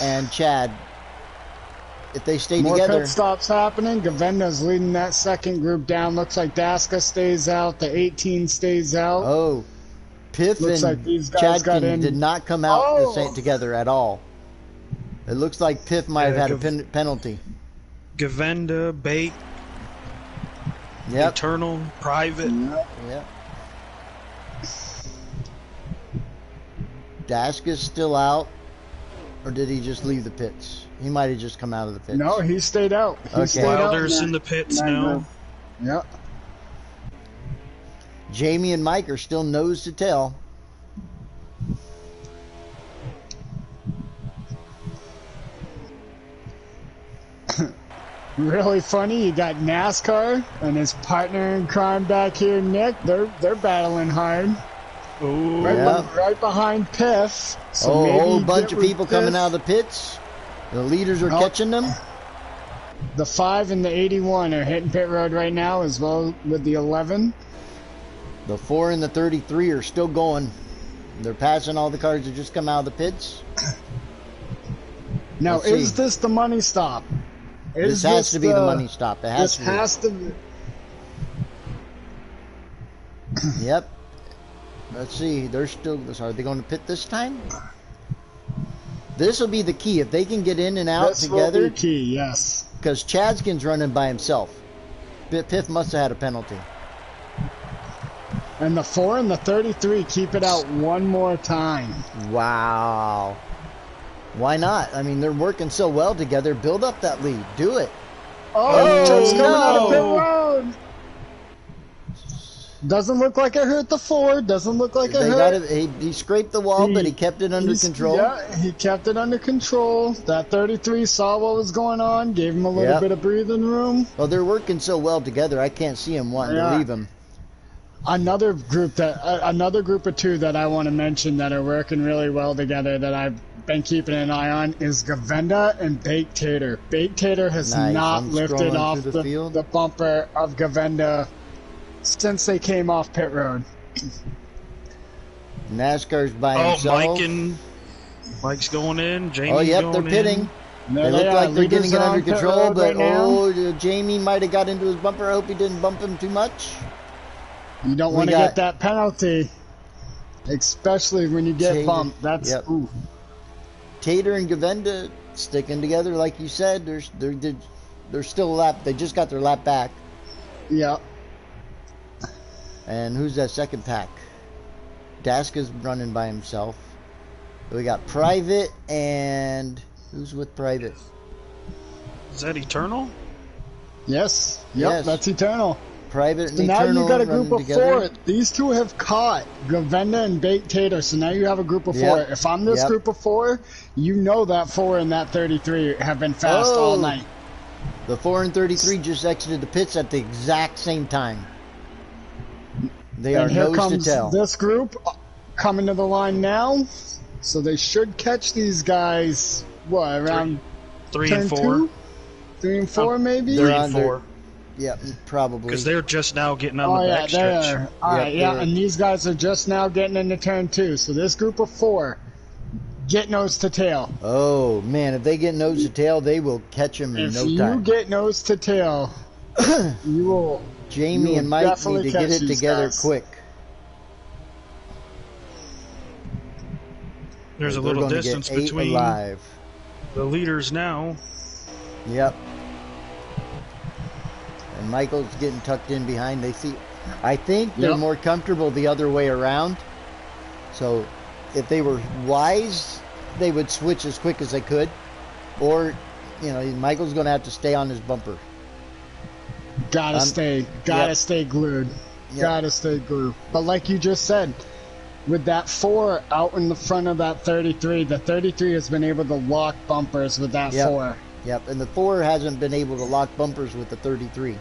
Speaker 1: and Chad if they stay
Speaker 2: More
Speaker 1: together.
Speaker 2: pit stops happening. Gavenda's leading that second group down. Looks like Daska stays out. The 18 stays out.
Speaker 1: Oh, Piff
Speaker 2: Looks
Speaker 1: and
Speaker 2: like these guys got
Speaker 1: Chadkin
Speaker 2: in.
Speaker 1: did not come out the same together at all. It looks like Piff might have had a penalty.
Speaker 3: Gavenda, Bait, Eternal, Private.
Speaker 1: Yep. Daska's still out, or did he just leave the pits? He might have just come out of the pits.
Speaker 2: No, he stayed out.
Speaker 3: Wilder's in the pits now.
Speaker 2: Yep.
Speaker 1: Jamie and Mike are still nose to tail.
Speaker 2: Really funny. You got NASCAR and his partner in crime back here, Nick. They're battling hard.
Speaker 3: Ooh.
Speaker 2: Right behind Piff. So
Speaker 1: a whole
Speaker 2: maybe
Speaker 1: bunch of people
Speaker 2: Piff.
Speaker 1: coming out of the pits. The leaders are catching them.
Speaker 2: The 5 and the 81 are hitting pit road right now, as well with the 11.
Speaker 1: The 4 and the 33 are still going. They're passing all the cars that just come out of the pits.
Speaker 2: Now,
Speaker 1: Let's see.
Speaker 2: is this the money stop?
Speaker 1: This has to be the money stop. It has to be.
Speaker 2: Has to be.
Speaker 1: Yep. Let's see. They're still. Are they going to pit this time? This will be the key. If they can get in and out together.
Speaker 2: Will be key, yes.
Speaker 1: Because Chadskin's running by himself. Piff must have had a penalty.
Speaker 2: And the 4 and the 33 keep it out one more time.
Speaker 1: Wow. Why not? I mean, they're working so well together. Build up that lead. Do it.
Speaker 2: Oh, it's coming out of pit road. Doesn't look like it hurt the 4. Doesn't look like it hurt.
Speaker 1: He scraped the wall, but he kept it under control.
Speaker 2: Yeah, he kept it under control. That 33 saw what was going on, gave him a little bit of breathing room.
Speaker 1: Well, they're working so well together, I can't see him wanting to leave him.
Speaker 2: Another group of 2 that I want to mention that are working really well together that I've been keeping an eye on is Gavenda and Baked Tater. Baked Tater has not lifted off the bumper of Gavenda since they came off pit road.
Speaker 1: NASCAR's by himself.
Speaker 3: Mike's going in. Jamie's
Speaker 1: they're pitting. They look like they're getting it under control, but Jamie might have got into his bumper. I hope he didn't bump him too much.
Speaker 2: You don't want to get that penalty, especially when you get bumped. That's ooh.
Speaker 1: Tater and Gavenda sticking together, like you said. They're still a lap. They just got their lap back.
Speaker 2: Yeah.
Speaker 1: And who's that second pack? Daska's running by himself. We got Private and who's with Private?
Speaker 3: Is that Eternal?
Speaker 2: Yes. Yep, that's Eternal.
Speaker 1: Private and
Speaker 2: so
Speaker 1: Eternal.
Speaker 2: Now you got a group of
Speaker 1: together.
Speaker 2: 4. These 2 have caught Gavenda and Baked Tater, so now you have a group of 4. If I'm this group of 4, you know that 4 and that 33 have been fast all night.
Speaker 1: The 4 and 33 just exited the pits at the exact same time. They are nose to tail.
Speaker 2: This group coming to the line now, so they should catch these guys. What, around
Speaker 3: 3 and 4?
Speaker 2: 3 and 4, maybe.
Speaker 3: 3 and 4.
Speaker 1: Yeah, probably.
Speaker 3: Because they're just now getting on the back stretch.
Speaker 2: All right, and these guys are just now getting into turn 2. So this group of 4 get nose to tail.
Speaker 1: Oh man, if they get nose to tail, they will catch them in no time.
Speaker 2: If you get nose to tail, you will.
Speaker 1: Jamie and Mike need to get it together quick.
Speaker 3: There's a little distance between the leaders now.
Speaker 1: Yep. And Michael's getting tucked in behind. I think they're more comfortable the other way around. So if they were wise, they would switch as quick as they could. Or, Michael's going to have to stay on his bumper.
Speaker 2: Gotta stay glued. Yep. Gotta stay glued. But like you just said, with that 4 out in the front of that 33, the 33 has been able to lock bumpers with that 4.
Speaker 1: Yep, and the 4 hasn't been able to lock bumpers with the 33.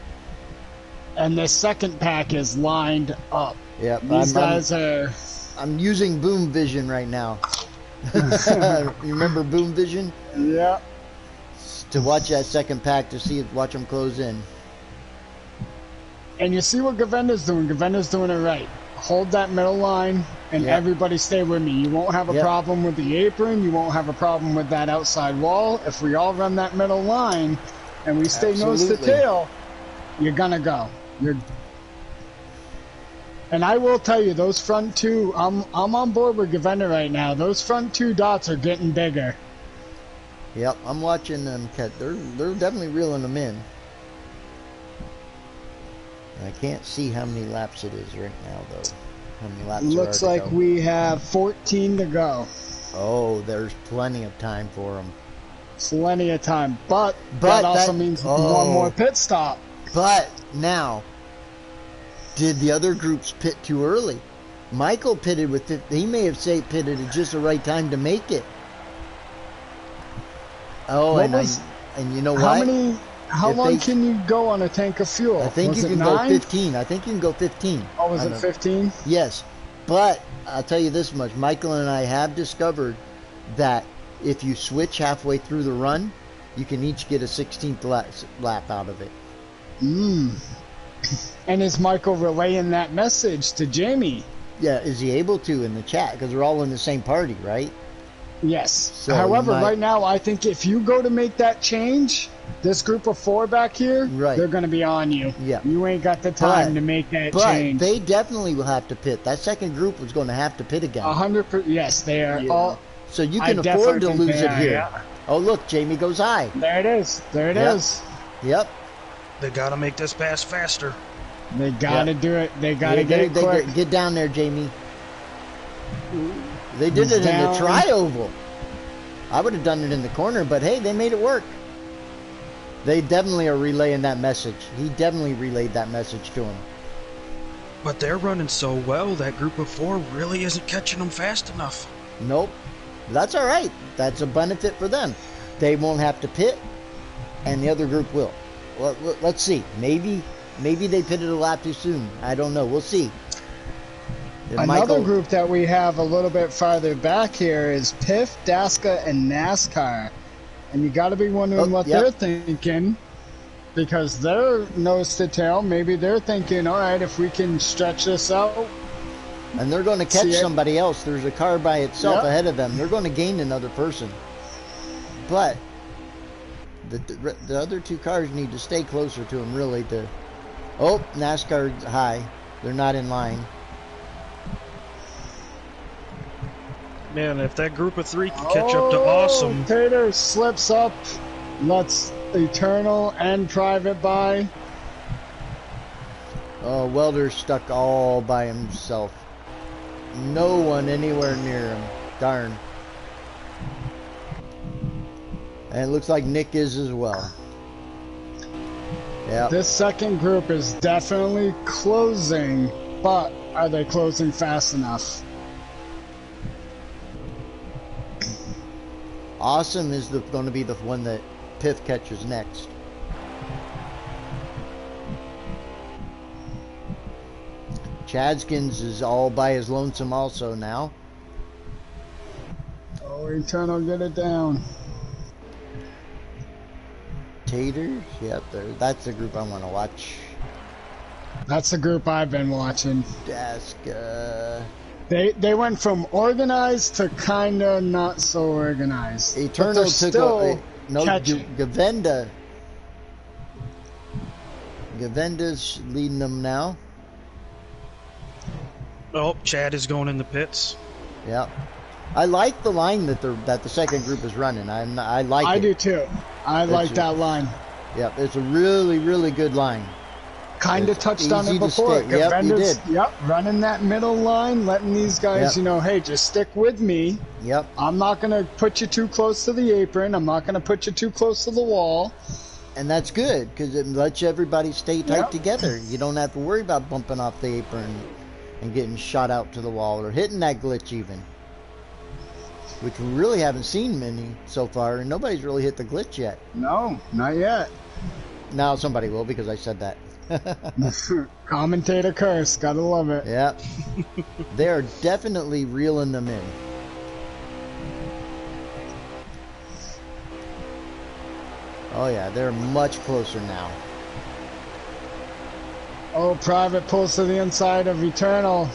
Speaker 2: And the second pack is lined up.
Speaker 1: Yep,
Speaker 2: These guys are...
Speaker 1: I'm using Boom Vision right now. You remember Boom Vision?
Speaker 2: Yeah.
Speaker 1: To watch that second pack watch them close in.
Speaker 2: And you see what Gavenda's doing. Gavenda's doing it right. Hold that middle line. and
Speaker 1: Yep.
Speaker 2: everybody stay with me. You won't have a
Speaker 1: Yep.
Speaker 2: problem with the apron. You won't have a problem with that outside wall. If we all run that middle line and we stay nose to
Speaker 1: Absolutely.
Speaker 2: tail, you're going to go. And I will tell you, those front two, I'm on board with Govender right now. Those front two dots are getting bigger.
Speaker 1: Yep, I'm watching them. They're definitely reeling them in. I can't see how many laps it is right now, though. How many laps
Speaker 2: Looks
Speaker 1: there are
Speaker 2: like
Speaker 1: to go.
Speaker 2: we have 14 to go.
Speaker 1: Oh, there's plenty of time for them.
Speaker 2: Plenty of time. But
Speaker 1: But
Speaker 2: that also
Speaker 1: that-
Speaker 2: means
Speaker 1: oh.
Speaker 2: one more pit stop.
Speaker 1: But now, did the other groups pit too early? Michael pitted with 50. He may have pitted at just the right time to make it. Oh,
Speaker 2: What
Speaker 1: and
Speaker 2: was-
Speaker 1: and you know
Speaker 2: How
Speaker 1: what?
Speaker 2: many? How
Speaker 1: If
Speaker 2: long
Speaker 1: they-
Speaker 2: can you go on a tank of fuel?
Speaker 1: I think
Speaker 2: was
Speaker 1: you
Speaker 2: it
Speaker 1: can
Speaker 2: 9?
Speaker 1: go 15. I think you can go 15.
Speaker 2: Oh, was
Speaker 1: I
Speaker 2: it
Speaker 1: don't-
Speaker 2: 15?
Speaker 1: Yes, but I'll tell you this much. Michael and I have discovered that if you switch halfway through the run, you can each get a 16th lap out of it.
Speaker 2: And is Michael relaying that message to Jamie?
Speaker 1: Yeah, is he able to in the chat? Because we're all in the same party, right?
Speaker 2: Yes.
Speaker 1: So
Speaker 2: However,
Speaker 1: you might-
Speaker 2: right now, I think if you go to make that change, this group of 4 back here,
Speaker 1: Right.
Speaker 2: they're going to be on you.
Speaker 1: Yeah.
Speaker 2: You ain't got the time
Speaker 1: But-
Speaker 2: to make that
Speaker 1: But
Speaker 2: change.
Speaker 1: they definitely will have to pit. That second group was going to have to pit again.
Speaker 2: 100%. Yes, they are.
Speaker 3: Yeah.
Speaker 2: All,
Speaker 1: So you
Speaker 2: I
Speaker 1: can afford
Speaker 2: definitely
Speaker 1: to
Speaker 2: think
Speaker 1: lose
Speaker 2: they
Speaker 1: it
Speaker 2: are,
Speaker 1: here.
Speaker 2: yeah.
Speaker 1: Oh, look, Jamie goes high.
Speaker 2: there it is. There it
Speaker 1: Yep.
Speaker 2: is.
Speaker 1: Yep.
Speaker 3: They got to make this pass faster.
Speaker 2: They got to do it. They got to
Speaker 1: They-
Speaker 2: get it
Speaker 1: they-
Speaker 2: quick.
Speaker 1: Get down there, Jamie. They did
Speaker 2: He's
Speaker 1: it in
Speaker 2: down.
Speaker 1: the tri-oval. I would have done it in the corner, but hey, they made it work. They definitely are relaying that message. He definitely relayed that message to him.
Speaker 3: But they're running so well, that group of 4 really isn't catching them fast enough.
Speaker 1: Nope. That's all right. That's a benefit for them. They won't have to pit, and the other group will. Well, let's see. Maybe they pitted a lap too soon. I don't know. We'll see. And
Speaker 2: Another
Speaker 1: Michael-
Speaker 2: group that we have a little bit farther back here is PIF, DASCA, and NASCAR. And you got to be wondering what
Speaker 1: yep.
Speaker 2: they're thinking, because they're nose to tail. Maybe they're thinking, all right, if we can stretch this out.
Speaker 1: And they're going to catch
Speaker 2: See it?
Speaker 1: somebody else. There's a car by itself
Speaker 2: Yep.
Speaker 1: ahead of them. They're going to gain another person. But the other 2 cars need to stay closer to them, really. Oh, NASCAR's high. They're not in line.
Speaker 3: Man, if that group of 3 can catch up to Awesome,
Speaker 2: Tater slips up, lets Eternal and Private by.
Speaker 1: Oh, Welder's stuck all by himself. No one anywhere near him. Darn. And it looks like Nick is as well. Yeah.
Speaker 2: This second group is definitely closing, but are they closing fast enough?
Speaker 1: Awesome is going to be the one that Piff catches next. Chadskins is all by his lonesome also now.
Speaker 2: Oh, Eternal, get it down.
Speaker 1: Taters, yep, that's the group I want to watch.
Speaker 2: That's the group I've been watching.
Speaker 1: Daska.
Speaker 2: They went from organized to kinda not so organized. But
Speaker 1: Eternal
Speaker 2: they're
Speaker 1: took
Speaker 2: still
Speaker 1: no
Speaker 2: catching.
Speaker 1: Gavenda. Gavenda's leading them now.
Speaker 3: oh, Chad is going in the pits.
Speaker 1: Yep. I like the line that the second group is running. I like it.
Speaker 2: I do too. I like
Speaker 1: a-
Speaker 2: that line.
Speaker 1: Yep, it's a really, really good line.
Speaker 2: Kind of
Speaker 1: It's
Speaker 2: touched on
Speaker 1: easy
Speaker 2: it
Speaker 1: to
Speaker 2: before.
Speaker 1: stick. Yep, you
Speaker 2: Gavenda's-
Speaker 1: did.
Speaker 2: Yep, running that middle line, letting these guys,
Speaker 1: Yep.
Speaker 2: hey, just stick with me.
Speaker 1: Yep.
Speaker 2: I'm not going to put you too close to the apron. I'm not going to put you too close to the wall.
Speaker 1: And that's good because it lets everybody stay tight
Speaker 2: Yep.
Speaker 1: together. You don't have to worry about bumping off the apron and getting shot out to the wall or hitting that glitch even. Which we really haven't seen many so far, and nobody's really hit the glitch yet.
Speaker 2: No, not yet.
Speaker 1: Now somebody will because I said that.
Speaker 2: Commentator curse. Gotta love it.
Speaker 1: Yep. They are definitely reeling them in. Oh yeah, they're much closer now.
Speaker 2: Oh, Private pulls to the inside of Eternal.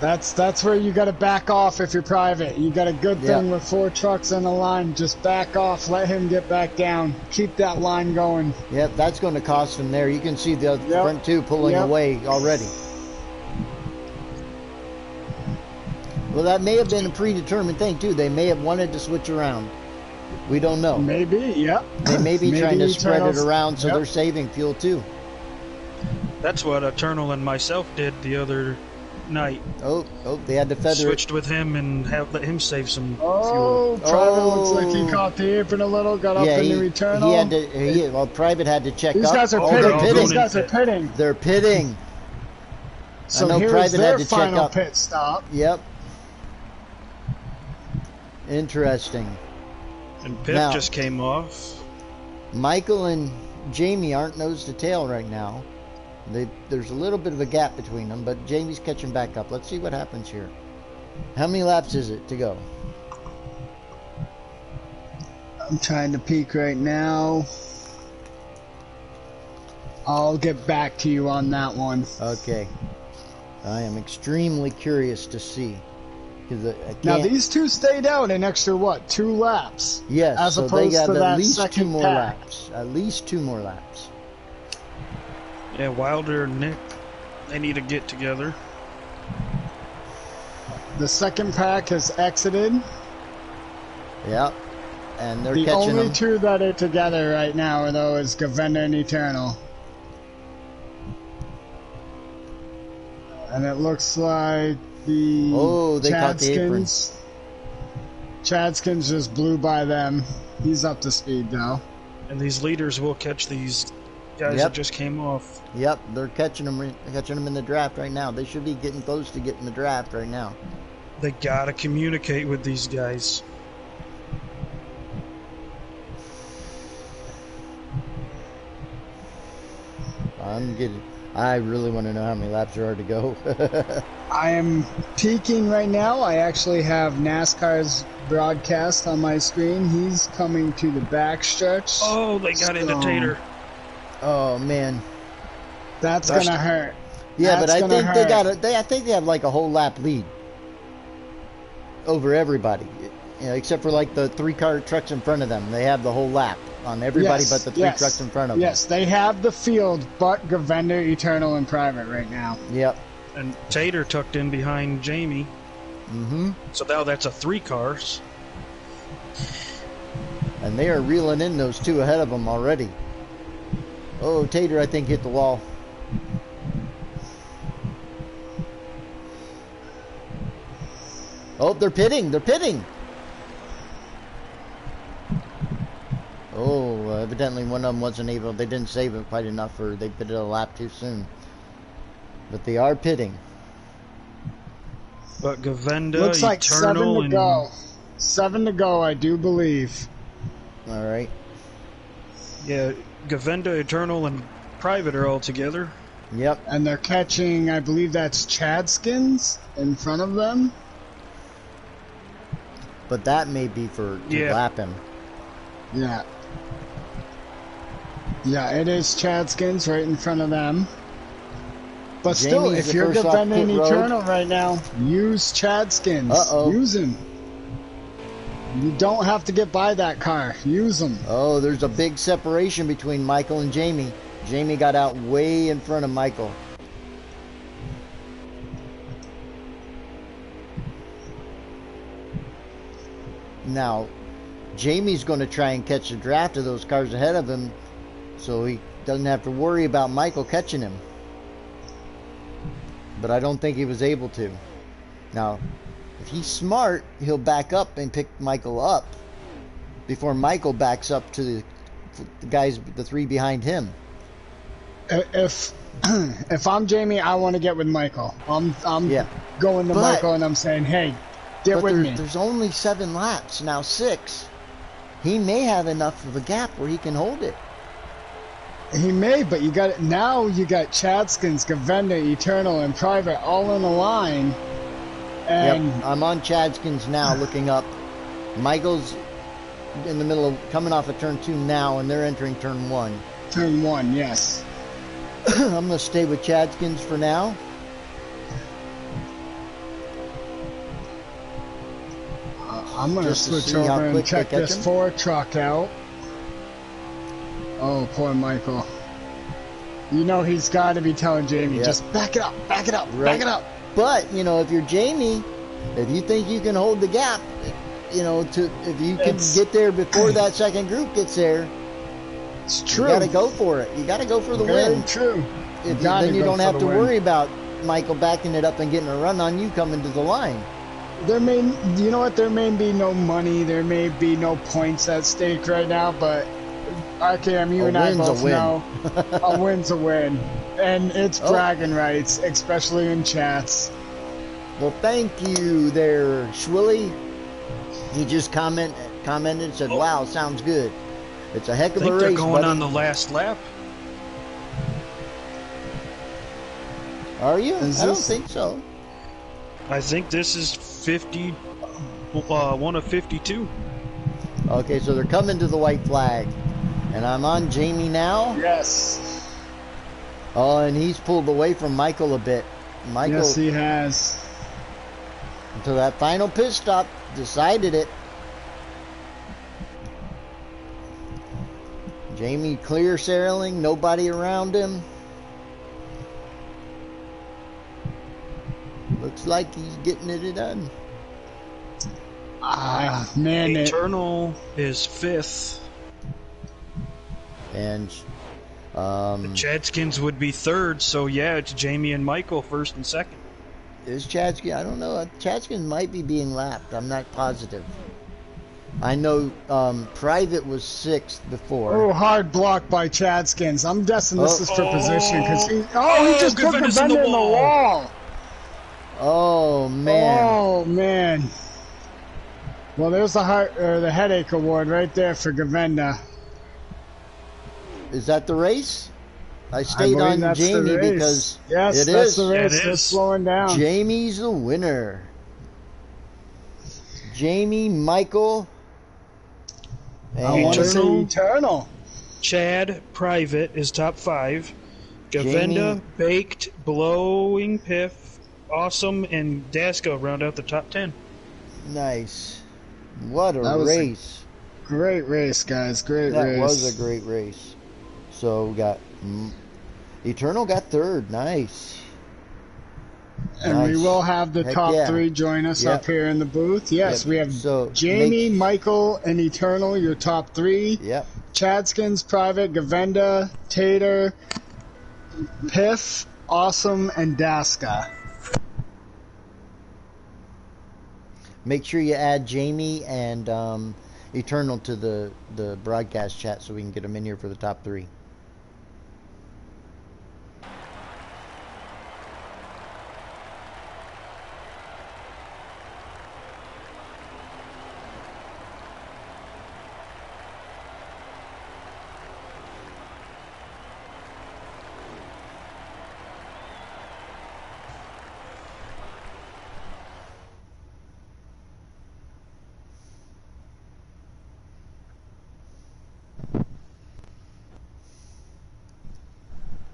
Speaker 2: That's where you got to back off if you're private. You got a good thing with 4 trucks on the line. Just back off. Let him get back down. Keep that line going.
Speaker 1: Yep, that's going to cost him there. You can see the front 2 pulling away already. Well, that may have been a predetermined thing, too. They may have wanted to switch around. We don't know.
Speaker 2: Maybe, yep.
Speaker 1: They may be trying to spread it around so they're saving fuel, too.
Speaker 3: That's what Eternal and myself did the other night.
Speaker 1: Oh, they had to feather
Speaker 3: Switched with him and let him save some
Speaker 2: fuel. Private looks like he caught the apron a little, got up into Eternal.
Speaker 1: Well, Private had to check
Speaker 2: These
Speaker 1: up.
Speaker 2: Guys are pitting. These guys are pitting.
Speaker 1: They're pitting.
Speaker 2: So
Speaker 1: I know
Speaker 2: here's
Speaker 1: Private
Speaker 2: their
Speaker 1: had to
Speaker 2: final
Speaker 1: check up.
Speaker 2: pit stop.
Speaker 1: Yep. Interesting.
Speaker 3: And Pip just came off.
Speaker 1: Michael and Jamie aren't nose to tail right now. There's a little bit of a gap between them, but Jamie's catching back up. Let's see what happens here. How many laps is it to go?
Speaker 2: I'm trying to peek right now. I'll get back to you on that one.
Speaker 1: Okay. I am extremely curious to see.
Speaker 2: Now these 2 stayed out an extra, 2 laps?
Speaker 1: Yes,
Speaker 2: as
Speaker 1: so
Speaker 2: opposed
Speaker 1: they got
Speaker 2: to
Speaker 1: at
Speaker 2: that
Speaker 1: least 2 more
Speaker 2: pack.
Speaker 1: laps. At least 2 more laps.
Speaker 3: Yeah, Wilder and Nick, they need to get together.
Speaker 2: The second pack has exited.
Speaker 1: Yep. And they're
Speaker 2: the
Speaker 1: catching them.
Speaker 2: The only 2 that are together right now, though, is Govenda and Eternal. And it looks like they
Speaker 1: caught the apron.
Speaker 2: Chadskins just blew by them. He's up to speed now.
Speaker 3: And these leaders will catch these guys that just came off.
Speaker 1: Yep, they're catching them in the draft right now. They should be getting close to getting the draft right now.
Speaker 3: They gotta communicate with these guys.
Speaker 1: I really want to know how many laps there are to go.
Speaker 2: I am peeking right now. I actually have NASCAR's broadcast on my screen. He's coming to the backstretch.
Speaker 3: Oh, they got into Tater.
Speaker 1: Oh man,
Speaker 2: that's gonna hurt.
Speaker 1: Yeah, but I think they have like a whole lap lead over everybody. Except for like the 3 car trucks in front of them. They have the whole lap on everybody but the 3 trucks in front of them.
Speaker 2: Yes, they have the field, but Govender, Eternal, and Private right now.
Speaker 1: Yep.
Speaker 3: And Tater tucked in behind Jamie.
Speaker 1: Mm-hmm.
Speaker 3: So now that's a 3 cars.
Speaker 1: And they are reeling in those 2 ahead of them already. Oh, Tater, I think, hit the wall. Oh, they're pitting. They're pitting. Oh, evidently one of them wasn't able. They didn't save it quite enough, or they pitted a lap too soon. But they are pitting.
Speaker 3: But Govenda,
Speaker 2: looks like
Speaker 3: Eternal,
Speaker 2: 7 to go. 7 to go, I do believe.
Speaker 1: All right.
Speaker 3: Yeah, Govenda, Eternal, and Private are all together.
Speaker 1: Yep.
Speaker 2: And they're catching, I believe that's Chadskins in front of them.
Speaker 1: But that may be to lap him.
Speaker 2: Yeah. Yeah, it is Chadskins right in front of them. But still,
Speaker 1: Jamie's
Speaker 2: if you're defending Eternal right now, use Chadskins. Use him. You don't have to get by that car. Use them.
Speaker 1: Oh, there's a big separation between Michael and Jamie. Jamie got out way in front of Michael. Now, Jamie's going to try and catch the draft of those cars ahead of him so he doesn't have to worry about Michael catching him. But I don't think he was able to. Now, if he's smart, he'll back up and pick Michael up before Michael backs up to the guys, the 3 behind him.
Speaker 2: If I'm Jamie, I want to get with Michael. I'm going to Michael and I'm saying, hey, get with me.
Speaker 1: There's only 7 laps, now 6. He may have enough of a gap where he can hold it.
Speaker 2: He may, but you got Chadskins, Govenda, Eternal, and Private all on the line. And
Speaker 1: yep, I'm on Chadskins now, looking up. Michael's in the middle of coming off of turn 2 now, and they're entering turn 1.
Speaker 2: Turn 1, yes.
Speaker 1: I'm going to stay with Chadskins for now.
Speaker 2: I'm gonna
Speaker 1: just to
Speaker 2: switch
Speaker 1: see how
Speaker 2: over and
Speaker 1: quick they
Speaker 2: check
Speaker 1: catch
Speaker 2: this
Speaker 1: him.
Speaker 2: Ford truck out. Oh, poor Michael. You know he's got to be telling Jamie,
Speaker 1: Yep.
Speaker 2: just back it up, back it up,
Speaker 1: Right.
Speaker 2: back it up.
Speaker 1: But, you know, if you're Jamie, if you think you can hold the gap, you know, if you can get there before that second group gets there,
Speaker 2: it's true.
Speaker 1: you got to go for it. You got to go for the
Speaker 2: Very
Speaker 1: win.
Speaker 2: true.
Speaker 1: Then you don't have to worry about Michael backing it up and getting a run on you coming to the line.
Speaker 2: You know what? There may be no money, there may be no points at stake right now, but RKM, you and I both know a win's a win, and it's bragging rights, especially in chats.
Speaker 1: Well, thank you there, Schwilly. He just commented, said, "Wow, sounds good. It's a heck of a race,
Speaker 3: they're going
Speaker 1: buddy."
Speaker 3: on the last lap.
Speaker 1: Are you? I don't think so.
Speaker 3: I think this is 1 of 52.
Speaker 1: Okay, so they're coming to the white flag. And I'm on Jamie now.
Speaker 2: Yes.
Speaker 1: Oh, and he's pulled away from Michael a bit. Michael,
Speaker 2: yes, he has.
Speaker 1: So that final pit stop decided it. Jamie clear sailing, nobody around him. Looks like he's getting it done.
Speaker 2: Ah, man.
Speaker 3: Eternal is 5th.
Speaker 1: And
Speaker 3: Chadskins would be 3rd, so yeah, it's Jamie and Michael 1st and 2nd.
Speaker 1: Is Chadskin? I don't know. Chadskin might be being lapped. I'm not positive. I know Private was 6th before.
Speaker 2: Oh, hard block by Chadskins. I'm guessing this is for position because he just put
Speaker 3: Gavenda's
Speaker 2: Gavenda in the wall.
Speaker 1: Oh man.
Speaker 2: Oh man. Well, there's the headache award right there for Gavenda.
Speaker 1: Is that the race? I stayed on Jamie because
Speaker 2: yes,
Speaker 1: it
Speaker 2: that's
Speaker 1: is.
Speaker 2: the race. They're slowing down.
Speaker 1: Jamie's the winner. Jamie, Michael, and
Speaker 2: I want to say Eternal.
Speaker 3: Chad, Private is top 5. Gavenda,
Speaker 1: Jamie.
Speaker 3: Baked, Blowing Piff, Awesome, and Daska round out the top 10.
Speaker 1: Nice. What a race.
Speaker 2: Great race, guys. Great race.
Speaker 1: That was a great race. So we got Eternal got 3rd. Nice.
Speaker 2: And we will have the top 3 join us up here in the booth. Yes, we have Jamie, Michael, and Eternal, your top 3.
Speaker 1: Yep.
Speaker 2: Chadskins, Private, Gavenda, Tater, Piff, Awesome, and Daska.
Speaker 1: Make sure you add Jamie and Eternal to the broadcast chat so we can get them in here for the top 3.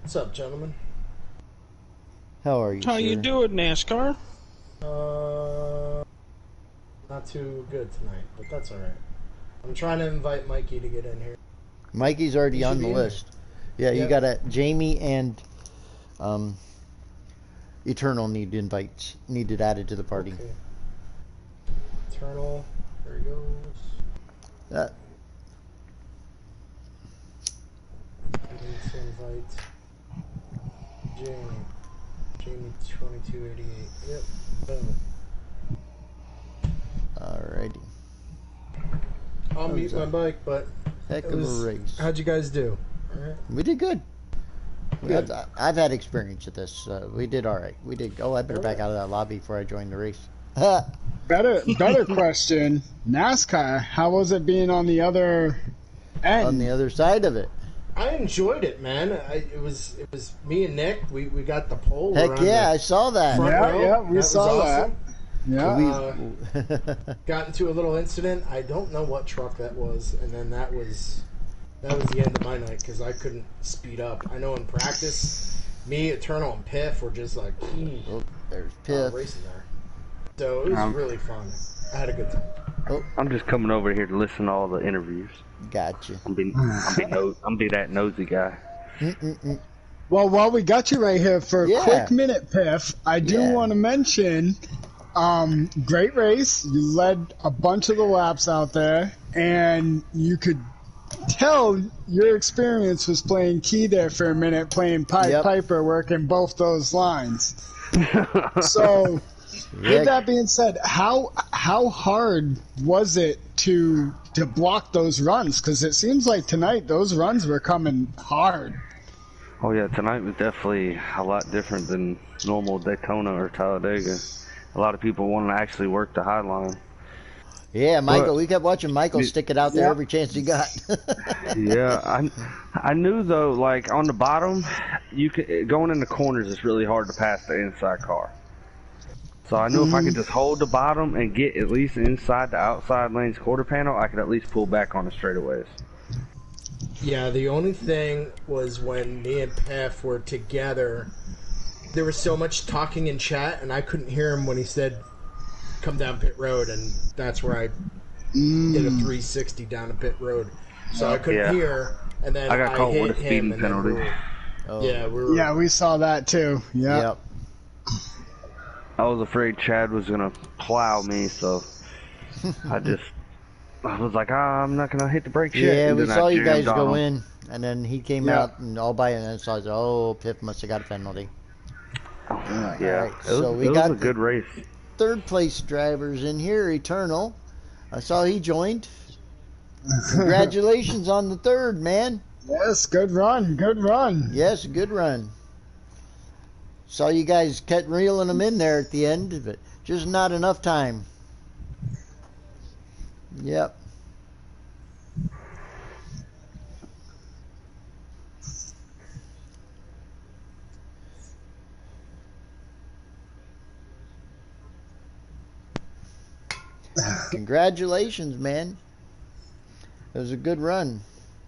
Speaker 4: What's up, gentlemen?
Speaker 1: How are you,
Speaker 3: How you doing, NASCAR?
Speaker 4: Not too good tonight, but that's alright. I'm trying to invite Mikey to get in here.
Speaker 1: Mikey's already on the list. Yeah, you got Jamie and Eternal needed added to the party.
Speaker 4: Okay. Eternal, there he goes. Let's invite Jamie 2288. Yep, boom.
Speaker 1: Alrighty.
Speaker 4: I'll mute my bike, but
Speaker 1: heck of a race.
Speaker 4: How'd you guys do? All right.
Speaker 1: We did good. I've had experience at this. We did all right. We did. Oh, I better back out of that lobby before I join the race.
Speaker 2: Better question. NASCAR, how was it being on the other end?
Speaker 1: On the other side of it.
Speaker 4: I enjoyed it, man. It was me and Nick. We got the pole.
Speaker 1: Heck yeah, I saw that.
Speaker 2: Yeah, we saw that. Yeah.
Speaker 4: Got into a little incident. I don't know what truck that was, and then that was the end of my night because I couldn't speed up. I know in practice, me, Eternal, and Piff were just like,
Speaker 1: oh, there's Piff.
Speaker 4: racing there. So it was really fun. I had a good time.
Speaker 1: Oh,
Speaker 5: I'm just coming over here to listen to all the interviews.
Speaker 1: gotcha.
Speaker 5: I'm be that nosy guy.
Speaker 1: Mm-mm-mm.
Speaker 2: Well, while we got you right here for a
Speaker 1: Yeah.
Speaker 2: quick minute, Piff, I do
Speaker 1: Yeah.
Speaker 2: want to mention, great race. You led a bunch of the laps out there, and you could tell your experience was playing key there for a minute, playing Pied
Speaker 1: Yep.
Speaker 2: Piper, working both those lines. So,
Speaker 1: Yeah.
Speaker 2: with that being said, how hard was it to block those runs? Because it seems like tonight those runs were coming hard.
Speaker 5: Oh yeah, tonight was definitely a lot different than normal Daytona or Talladega. A lot of people want to actually work the high line.
Speaker 1: Yeah, Michael.
Speaker 5: But-
Speaker 1: We kept watching Michael stick it out there
Speaker 2: Yep.
Speaker 1: every chance he got.
Speaker 5: Yeah, I knew though, like on the bottom, you can going in the corners. It's really hard to pass the inside car. So I knew if I could just hold the bottom and get at least inside the outside lane's quarter panel, I could at least pull back on the straightaways.
Speaker 4: Yeah, the only thing was when me and Pef were together, there was so much talking in chat, and I couldn't hear him when he said, come down pit road, and that's where I did a 360 down a pit road. So I couldn't
Speaker 5: Yeah.
Speaker 4: hear, and then
Speaker 5: I got caught
Speaker 4: hit
Speaker 5: with a speeding
Speaker 4: him, and then
Speaker 5: penalty.
Speaker 1: Oh.
Speaker 4: yeah, we were...
Speaker 2: Yeah, we saw that too. Yeah.
Speaker 1: Yep.
Speaker 5: I was afraid Chad was gonna plow me, so I was like, I'm not gonna hit the brakes yet.
Speaker 1: Yeah,
Speaker 5: And
Speaker 1: we
Speaker 5: then
Speaker 1: saw
Speaker 5: I
Speaker 1: you guys
Speaker 5: jammed
Speaker 1: go
Speaker 5: on him.
Speaker 1: in, and then he came
Speaker 2: Yeah.
Speaker 1: out and all by, and I saw, oh, Piff must have got a penalty.
Speaker 5: Yeah,
Speaker 1: Alright, so we
Speaker 5: it
Speaker 1: got
Speaker 5: was a good race.
Speaker 1: Third place drivers in here, Eternal. I saw he joined. Congratulations on the third, man.
Speaker 2: Yes, good run, good run.
Speaker 1: Yes, good run. Saw you guys kept reeling them in there at the end, but just not enough time. Yep. Congratulations, man. It was a good run.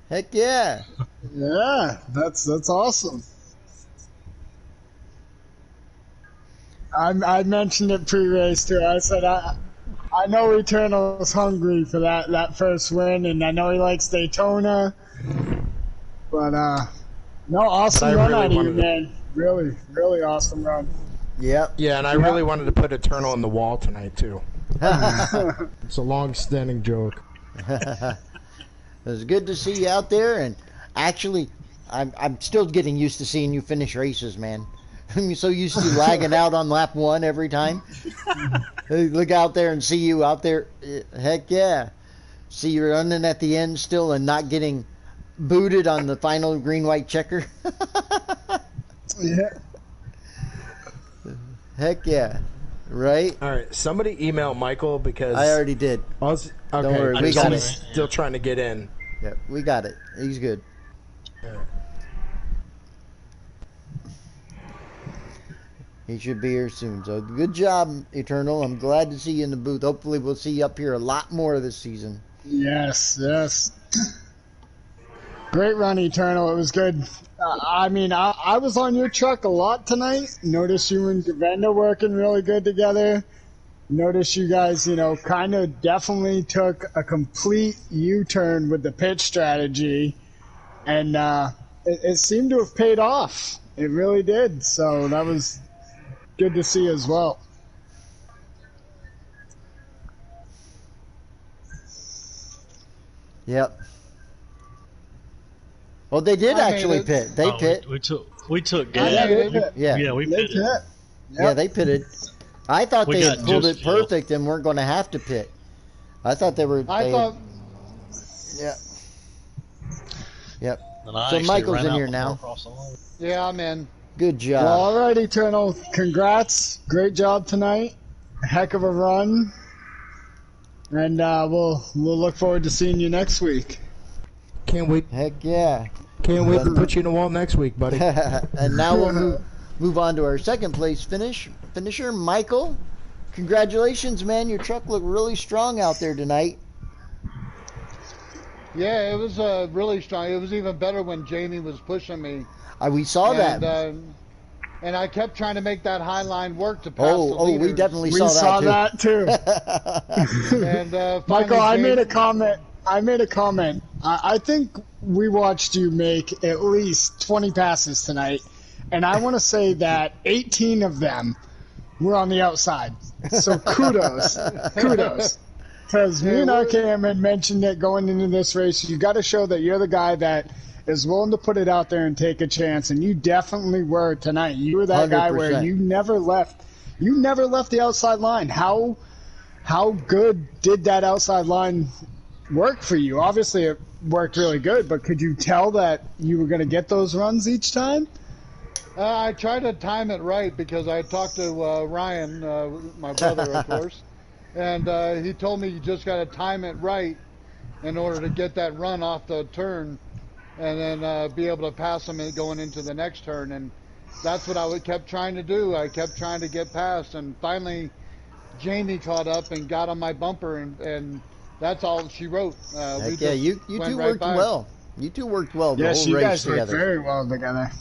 Speaker 1: Heck yeah.
Speaker 2: Yeah, that's awesome. I mentioned it pre-race too. I said I know Eternal's hungry for that first win, and I know he likes Daytona. But no, awesome
Speaker 4: But I
Speaker 2: run
Speaker 4: really
Speaker 2: out of you,
Speaker 4: wanted to-
Speaker 2: man. Really, really awesome run.
Speaker 1: Yep.
Speaker 4: Yeah, and I really wanted to put Eternal on the wall tonight, too. It's a long-standing joke.
Speaker 1: It was good to see you out there, and actually, I'm still getting used to seeing you finish races, man. I'm so used to lagging out on lap one every time. Look out there and see you out there. Heck yeah. See you running at the end still and not getting booted on the final green-white checker.
Speaker 2: Yeah.
Speaker 1: Heck yeah. Right?
Speaker 4: All right, somebody email Michael because...
Speaker 1: I already did.
Speaker 4: Okay,
Speaker 1: Don't worry, we
Speaker 4: because
Speaker 1: got
Speaker 4: he's
Speaker 1: it.
Speaker 4: still trying to get in.
Speaker 1: Yep, we got it. He's good. He should be here soon. So good job, Eternal. I'm glad to see you in the booth. Hopefully we'll see you up here a lot more this season.
Speaker 2: Yes, yes. Great run, Eternal. It was good. I mean, I was on your truck a lot tonight. Noticed you and Gavenda working really good together. Noticed you guys, kind of definitely took a complete U-turn with the pitch strategy. And it seemed to have paid off. It really did. So that was good to see as well.
Speaker 1: Yep. Well, they did actually pit. They pit.
Speaker 3: We took
Speaker 2: Yeah,
Speaker 3: gas.
Speaker 2: they pit.
Speaker 1: Yeah.
Speaker 3: we
Speaker 2: They
Speaker 3: pitted.
Speaker 2: pit.
Speaker 1: Yeah, they pitted. I thought
Speaker 3: We
Speaker 1: they
Speaker 3: got
Speaker 1: had pulled
Speaker 3: just
Speaker 1: it perfect and weren't going to have to pit. I thought they were.
Speaker 6: I
Speaker 1: they
Speaker 6: thought.
Speaker 1: Yep. Yep.
Speaker 3: And I
Speaker 1: So
Speaker 3: actually
Speaker 1: Michael's
Speaker 3: ran
Speaker 1: in
Speaker 3: out
Speaker 1: here
Speaker 3: before
Speaker 1: now.
Speaker 3: I crossed the line.
Speaker 6: Yeah, I'm in.
Speaker 1: Good job.
Speaker 2: Well, all right, Eternal. Congrats. Great job tonight. Heck of a run. And we'll look forward to seeing you next week.
Speaker 4: Can't wait.
Speaker 1: Heck yeah.
Speaker 4: Can't wait to put you in the wall next week, buddy.
Speaker 1: And now we'll move on to our second place finisher, Michael. Congratulations, man. Your truck looked really strong out there tonight.
Speaker 6: Yeah, it was really strong. It was even better when Jamie was pushing me.
Speaker 1: We saw
Speaker 6: And,
Speaker 1: that.
Speaker 6: and I kept trying to make that high line work to pass the leaders.
Speaker 1: We definitely
Speaker 2: We
Speaker 1: saw
Speaker 2: that too.
Speaker 6: And
Speaker 2: Michael, I
Speaker 6: Jamie,
Speaker 2: made a comment. I think we watched you make at least 20 passes tonight, and I want to say that 18 of them were on the outside. So kudos. Because me and RKM had mentioned it going into this race. You got to show that you're the guy that is willing to put it out there and take a chance, and you definitely were tonight. You were that 100%. Guy where you never left the outside line. How good did that outside line work for you? Obviously, it worked really good, but could you tell that you were going to get those runs each time?
Speaker 6: I tried to time it right because I talked to Ryan, my brother, of course, and he told me you just got to time it right in order to get that run off the turn and then be able to pass them going into the next turn. And that's what I kept trying to do. I kept trying to get past, and finally Jamie caught up and got on my bumper, and that's all she wrote.
Speaker 1: You two worked well. You two worked well the whole race together.
Speaker 2: Yes, you guys worked very well together.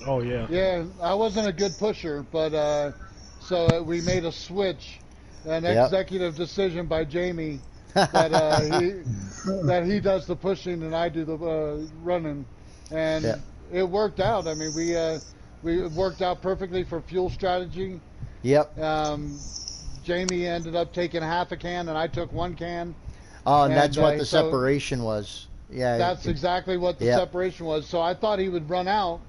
Speaker 3: Oh, yeah.
Speaker 6: Yeah, I wasn't a good pusher, but so we made a switch, an executive decision by Jamie that he does the pushing and I do the running, and it worked out. I mean, we worked out perfectly for fuel strategy.
Speaker 1: Yep.
Speaker 6: Jamie ended up taking half a can, and I took 1 can.
Speaker 1: Oh, and that's what the separation was. Yeah.
Speaker 6: That's exactly what the separation was. So I thought he would run out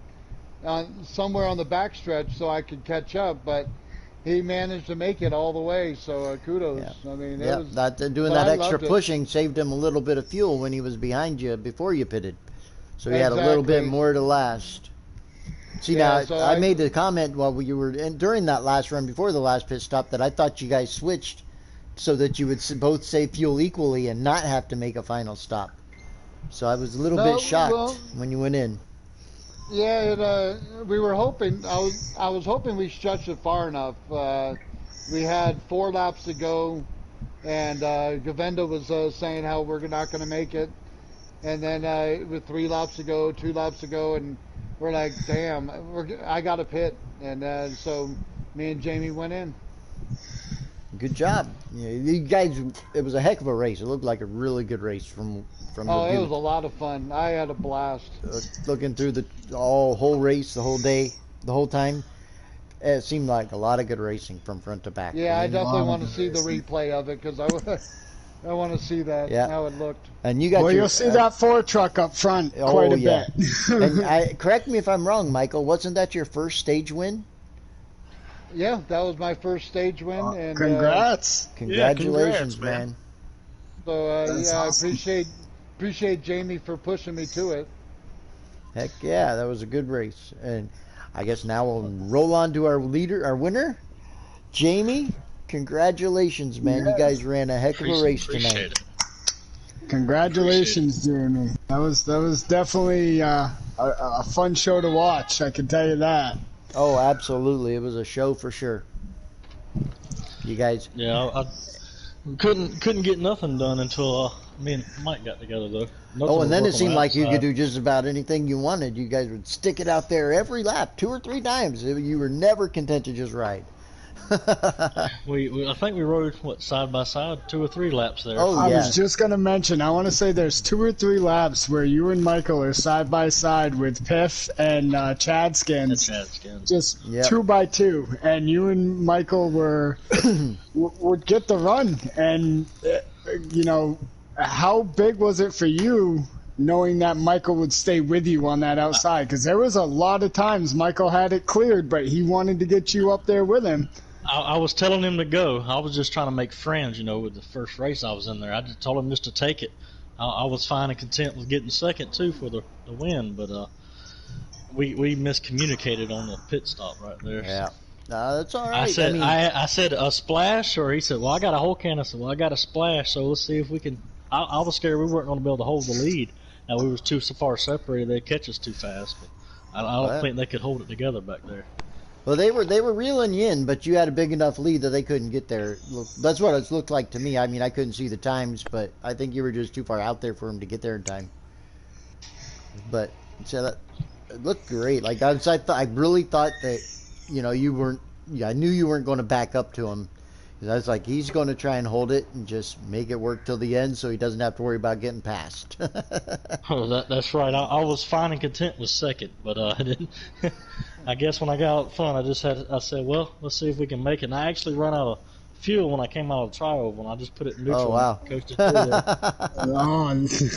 Speaker 6: somewhere on the backstretch so I could catch up, but he managed to make it all the way. So kudos.
Speaker 1: Yeah.
Speaker 6: I mean,
Speaker 1: doing that extra pushing saved him a little bit of fuel when he was behind you before you pitted. So he had a little bit more to last. See, now, so I made the comment while you were during that last run before the last pit stop that I thought you guys switched so that you would both save fuel equally and not have to make a final stop. So I was a little bit shocked when you went in.
Speaker 6: Yeah, we were hoping. I was hoping we stretched it far enough. We had 4 laps to go, and Govenda was saying how we're not going to make it, and then with 3 laps to go, 2 laps to go, and we're like, damn, I got to pit, and so me and Jamie went in.
Speaker 1: Good job. Yeah, you guys, it was a heck of a race. It looked like a really good race from
Speaker 6: Oh, it was a lot of fun. I had a blast.
Speaker 1: Looking through the whole race, the whole day, the whole time, it seemed like a lot of good racing from front to back.
Speaker 6: Yeah, I definitely want to see the replay of it because I want to see that, how it looked.
Speaker 1: And you got
Speaker 2: you'll see that Ford truck up front quite a bit.
Speaker 1: And correct me if I'm wrong, Michael, wasn't that your first stage win?
Speaker 6: Yeah, that was my first stage win. And
Speaker 2: congrats.
Speaker 1: Congratulations, man.
Speaker 6: So, I appreciate Jamie for pushing me to it.
Speaker 1: Heck yeah, that was a good race. And I guess now we'll roll on to our winner, Jamie. Congratulations, man. You guys ran a heck of a race tonight.
Speaker 2: Congratulations, Jamie. That was definitely a fun show to watch, I can tell you that.
Speaker 1: Oh, absolutely. It was a show for sure. You guys.
Speaker 7: Yeah, I couldn't get nothing done until me and Mike got together, though.
Speaker 1: And then it seemed like you could do just about anything you wanted. You guys would stick it out there every lap, 2 or 3 times. You were never content to just ride.
Speaker 7: I think we rode side by side 2 or 3 laps there.
Speaker 1: Oh,
Speaker 2: I was just gonna mention. I want to say there's 2 or 3 laps where you and Michael are side by side with Piff and Chad Skins. Just 2 by 2, and you and Michael would get the run. And how big was it for you knowing that Michael would stay with you on that outside? Because there was a lot of times Michael had it cleared, but he wanted to get you up there with him.
Speaker 7: I was telling him to go. I was just trying to make friends, with the first race I was in there. I just told him just to take it. I was fine and content with getting second, too, for the win, but we miscommunicated on the pit stop right there.
Speaker 1: Yeah. No, that's all right.
Speaker 7: I said a splash, or he said, well, I got a whole can. I said, well, I got a splash, so let's see if we can. I was scared we weren't going to be able to hold the lead. Now, we was too far separated. They'd catch us too fast, but I don't think they could hold it together back there.
Speaker 1: Well, they were reeling you in, but you had a big enough lead that they couldn't get there. That's what it looked like to me. I mean, I couldn't see the times, but I think you were just too far out there for them to get there in time. But so it looked great. Like I really thought that you weren't. Yeah, I knew you weren't going to back up to him. 'Cause I was like, he's going to try and hold it and just make it work till the end, so he doesn't have to worry about getting past.
Speaker 7: Oh, that's right. I was fine and content with second, but I didn't. I guess when I got out front, I said, well, let's see if we can make it. And I actually ran out of fuel when I came out of the trioval, and I just put it in neutral.
Speaker 1: Oh wow!
Speaker 7: And coasted through there.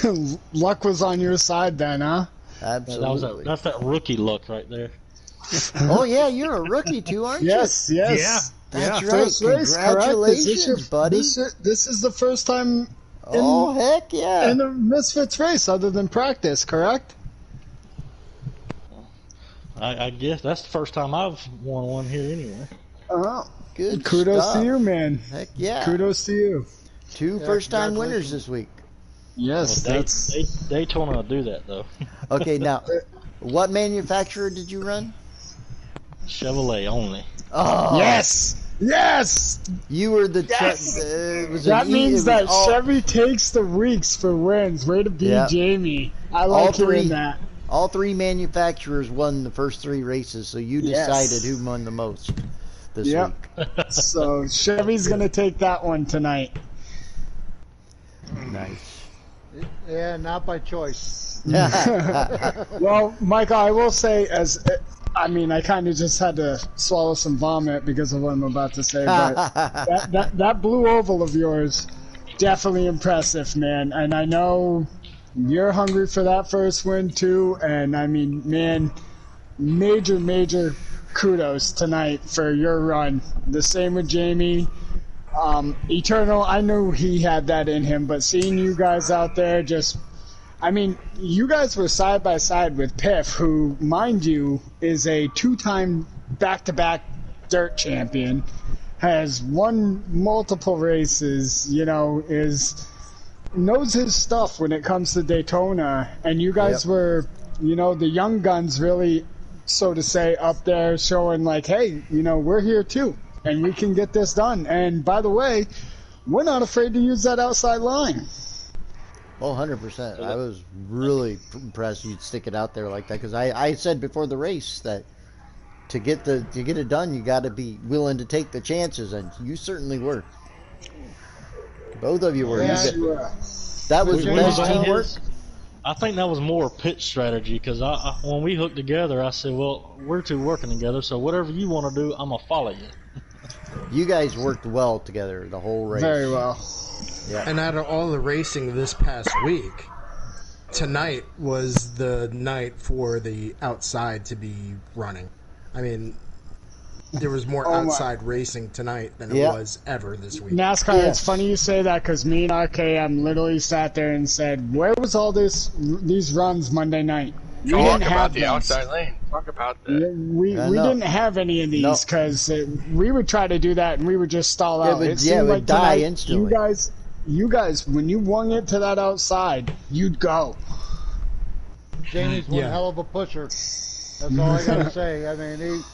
Speaker 2: Oh, luck was on your side then, huh?
Speaker 1: Absolutely.
Speaker 7: That's that rookie luck right there.
Speaker 1: Oh yeah, you're a rookie too, aren't you?
Speaker 2: Yes.
Speaker 1: That's right.
Speaker 2: First race,
Speaker 1: Congratulations, buddy.
Speaker 2: This is the first time
Speaker 1: Oh heck yeah!
Speaker 2: in a Misfits race other than practice, correct?
Speaker 7: I guess that's the first time I've won one here anyway.
Speaker 1: Good
Speaker 2: Kudos
Speaker 1: stuff.
Speaker 2: to you, man.
Speaker 1: Heck yeah!
Speaker 2: Kudos to you.
Speaker 1: Two first-time winners this week.
Speaker 2: Yes,
Speaker 7: Well,
Speaker 2: that's
Speaker 7: Daytona will do that though.
Speaker 1: Okay, now, what manufacturer did you run?
Speaker 7: Chevrolet only.
Speaker 1: Oh,
Speaker 2: yes.
Speaker 1: You were the.
Speaker 2: That means that Chevy takes the weeks for wins. Way to be, Jamie. I like hearing that.
Speaker 1: All three manufacturers won the first three races, so you decided who won the most this week.
Speaker 2: So Chevy's gonna take that one tonight.
Speaker 1: Nice.
Speaker 6: Yeah, not by choice.
Speaker 2: Well, Michael, I will say, I kind of just had to swallow some vomit because of what I'm about to say, but that blue oval of yours, definitely impressive, man. And I know you're hungry for that first win too. And I mean, man, major kudos tonight for your run. The same with Jamie. Eternal, I knew he had that in him, but seeing you guys out there you guys were side by side with Piff, who, mind you, is a two-time back-to-back dirt champion, has won multiple races, knows his stuff when it comes to Daytona, and you guys were, the young guns really, so to say, up there showing like, hey, we're here too, and we can get this done. And by the way, we're not afraid to use that outside line.
Speaker 1: Oh, 100%. I was really impressed you'd stick it out there like that, because I said before the race that to get it done, you got to be willing to take the chances, and you certainly were. Both of you were.
Speaker 6: Yeah,
Speaker 1: That was best teamwork.
Speaker 7: I think that was more pit strategy, because when we hooked together, I said, well, we're two working together, so whatever you want to do, I'm going to follow you.
Speaker 1: You guys worked well together the whole race.
Speaker 2: Very well.
Speaker 1: Yeah.
Speaker 4: And out of all the racing this past week, tonight was the night for the outside to be running. I mean, there was more outside racing tonight than it was ever this week.
Speaker 2: NASCAR, it's funny you say that, because me and RKM literally sat there and said, where was all these runs Monday night? We
Speaker 8: Talk
Speaker 2: didn't
Speaker 8: about
Speaker 2: have
Speaker 8: the
Speaker 2: these.
Speaker 8: outside lane. Talk about that.
Speaker 2: We didn't have any of these, because we would try to do that and we would just stall out. It
Speaker 1: would die instantly.
Speaker 2: You guys, when you wung it to that outside, you'd go.
Speaker 6: Jamie's one hell of a pusher. That's all I gotta say. I mean,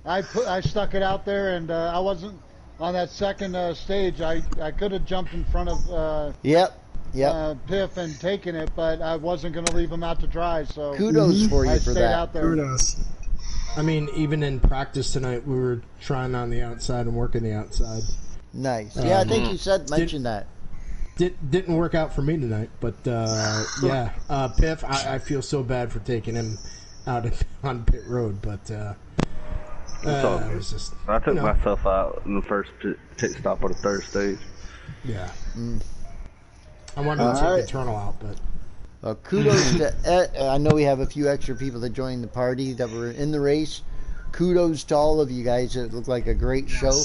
Speaker 6: I stuck it out there, and I wasn't on that second stage. I could have jumped in front of Piff and taken it, but I wasn't going to leave him out to dry. So
Speaker 1: kudos for you
Speaker 6: I
Speaker 1: for
Speaker 6: stayed
Speaker 1: that.
Speaker 6: out there.
Speaker 2: Kudos.
Speaker 4: I mean, even in practice tonight, we were trying on the outside and working the outside.
Speaker 1: Nice. Yeah, I think you mentioned that.
Speaker 4: Didn't work out for me tonight, but Piff, I feel so bad for taking him out on pit road, but it was just.
Speaker 5: I took myself out in the first pit stop on the third stage.
Speaker 4: Yeah. I wanted to take Eternal out, but.
Speaker 1: Kudos to. I know we have a few extra people that joined the party that were in the race. Kudos to all of you guys. It looked like a great show.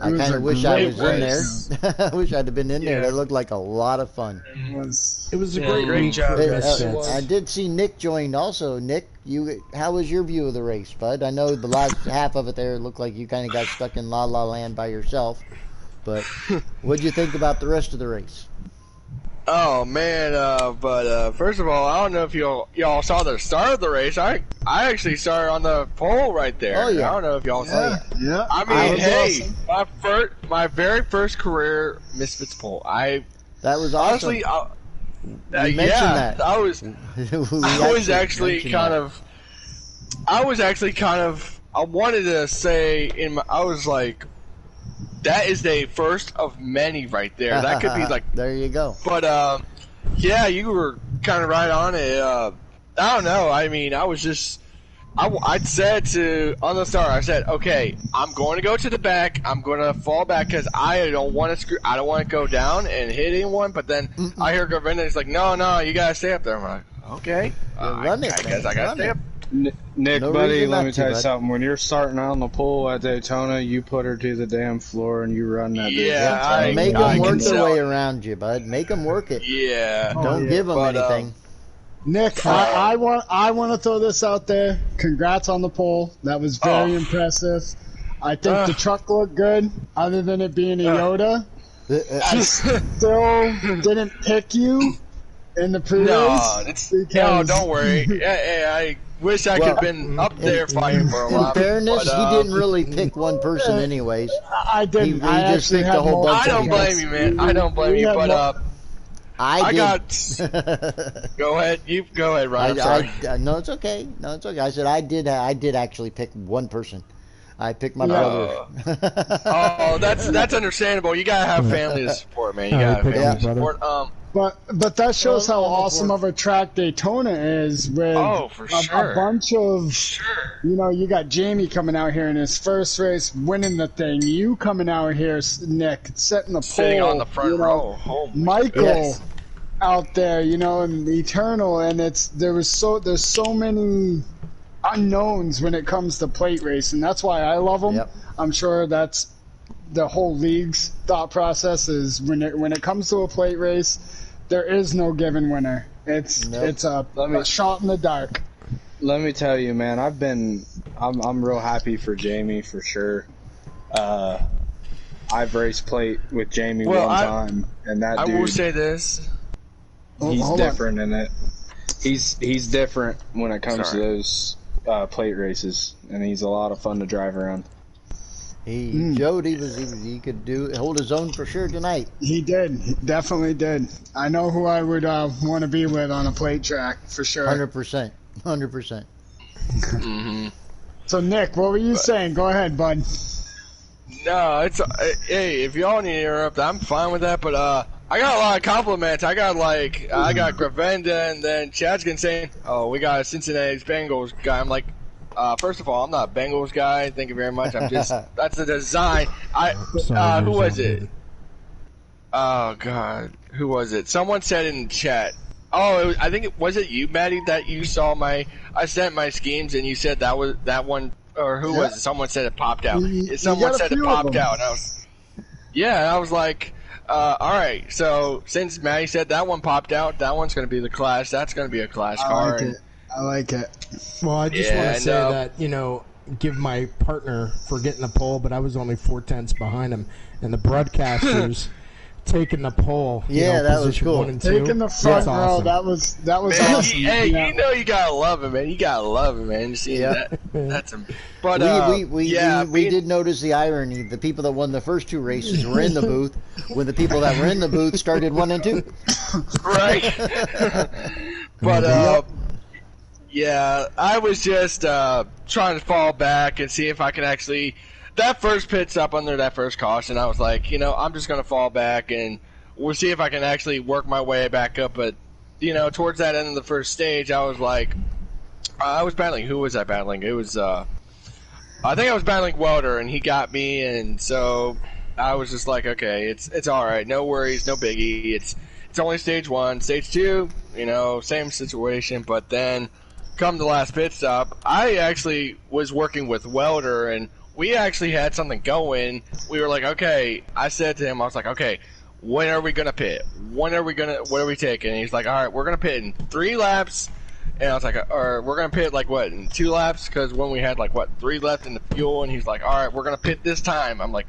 Speaker 1: I kind of wish I was in there. I wish I'd have been in there. It looked like a lot of fun.
Speaker 4: It was a great job.
Speaker 1: I did see Nick joined also. Nick, how was your view of the race, bud? I know the last half of it there looked like you kind of got stuck in La La Land by yourself. But what'd you think about the rest of the race?
Speaker 8: Oh man, but first of all, I don't know if y'all saw the start of the race. I actually started on the pole right there.
Speaker 1: Oh, yeah.
Speaker 8: I don't know if y'all saw that.
Speaker 2: Yeah.
Speaker 8: I mean,
Speaker 2: Awesome.
Speaker 8: my very first career Misfits pole.
Speaker 1: That was awesome.
Speaker 8: Honestly,
Speaker 1: mentioned that.
Speaker 8: I was actually kind of I wanted to say I was like, that is the first of many right there. That could be like.
Speaker 1: There you go.
Speaker 8: But yeah, you were kind of right on it. I don't know. I mean, I was just. I said on the start, I said, okay, I'm going to go to the back. I'm going to fall back because I don't want to I don't want to go down and hit anyone. But then I hear Govinda. He's like, no, you gotta stay up there. I'm like, okay,
Speaker 1: run it.
Speaker 8: I guess I gotta stay up.
Speaker 9: Nick,
Speaker 1: No
Speaker 9: buddy,
Speaker 1: reason
Speaker 9: let
Speaker 1: not
Speaker 9: me
Speaker 1: to,
Speaker 9: tell you
Speaker 1: bud.
Speaker 9: something. When you're starting out on the pool at Daytona, you put her to the damn floor and you run that.
Speaker 8: Yeah,
Speaker 1: Make
Speaker 8: I
Speaker 1: them work
Speaker 8: can
Speaker 1: their
Speaker 8: tell.
Speaker 1: way around you, bud. Make them work it.
Speaker 8: Yeah.
Speaker 1: Don't give them
Speaker 8: But,
Speaker 1: anything.
Speaker 2: Nick, I want to throw this out there. Congrats on the pole. That was very impressive. I think the truck looked good, other than it being a Yoda. I still didn't pick you in the pre-race.
Speaker 8: No, don't worry. I wish I could have been up there fighting for a while.
Speaker 1: In fairness,
Speaker 8: but,
Speaker 1: he didn't really pick one person anyways.
Speaker 2: I didn't.
Speaker 1: He
Speaker 2: I
Speaker 1: just
Speaker 2: actually
Speaker 1: picked
Speaker 2: had
Speaker 1: a whole
Speaker 2: more-
Speaker 1: bunch
Speaker 8: I don't blame you, man. I don't blame you, but I
Speaker 1: did.
Speaker 8: got. Go ahead, Ryan. I'm sorry.
Speaker 1: No, it's okay. I said I did actually pick one person. I picked my brother.
Speaker 8: Oh, that's understandable. You gotta have family to support, man. You gotta have family to support.
Speaker 2: But that shows how awesome of a track Daytona is with
Speaker 8: for
Speaker 2: a
Speaker 8: sure.
Speaker 2: bunch of, you got Jamie coming out here in his first race, winning the thing. You coming out here, Nick, setting the
Speaker 8: Sitting
Speaker 2: pole.
Speaker 8: on the front row. Oh,
Speaker 2: Michael out there, and Eternal, and there's so many unknowns when it comes to plate racing. That's why I love them.
Speaker 1: Yep.
Speaker 2: I'm sure that's the whole league's thought process is when it comes to a plate race, there is no given winner. It's a shot in the dark.
Speaker 9: Let me tell you, man, I'm real happy for Jamie for sure. I've raced plate with Jamie one time, and that dude.
Speaker 8: I will say this.
Speaker 9: He's different in it. He's different when it comes to those plate races, and he's a lot of fun to drive around.
Speaker 1: He showed he could hold his own for sure tonight.
Speaker 2: He did. He definitely did. I know who I would want to be with on a plate track for sure.
Speaker 1: 100%. 100%.
Speaker 2: So Nick, what were you saying? Go ahead, bud.
Speaker 8: No, hey, if y'all need to interrupt, I'm fine with that. But I got a lot of compliments. I got Gravenda, and then Chad's gonna say, "Oh, we got a Cincinnati Bengals guy." I'm like, first of all, I'm not a Bengals guy. Thank you very much. I'm just that's the design. Who was it? Oh God, who was it? Someone said in the chat. Oh, I think was it you, Maddie, that you saw I sent my schemes and you said that was that one, or who was it? Someone said it popped out. Someone said it popped out. And I was like, all right. So since Maddie said that one popped out, that one's going to be the Clash. That's going to be a Clash car.
Speaker 2: I like it.
Speaker 4: Well, I just want to say that, give my partner for getting the pole, but I was only 4/10 behind him. And the broadcasters taking the pole.
Speaker 1: That was cool.
Speaker 4: 1 and 2.
Speaker 2: Taking the front row,
Speaker 4: awesome.
Speaker 2: that was
Speaker 8: Man,
Speaker 2: awesome.
Speaker 8: Hey, you gotta love it, man. You gotta love it, man. You see that? That's a. But
Speaker 1: we did notice the irony. The people that won the first two races were in the booth when the people that were in the booth started 1 and 2.
Speaker 8: Right. But yeah, I was just trying to fall back and see if I could actually. That first pit stop under that first caution, I was like, I'm just going to fall back and we'll see if I can actually work my way back up. But, towards that end of the first stage, I was like, I was battling. Who was I battling? It was, I think I was battling Welder, and he got me. And so I was just like, okay, it's all right. No worries, no biggie. It's only stage 1. Stage 2, same situation. But then come the last pit stop, I actually was working with Welder, and we actually had something going. We were like, okay. I said to him, I was like, okay, when are we gonna pit? What are we taking? And he's like, all right, we're gonna pit in 3 laps. And I was like, or we're gonna pit in 2 laps? Because when we had 3 left in the fuel, and he's like, all right, we're gonna pit this time. I'm like,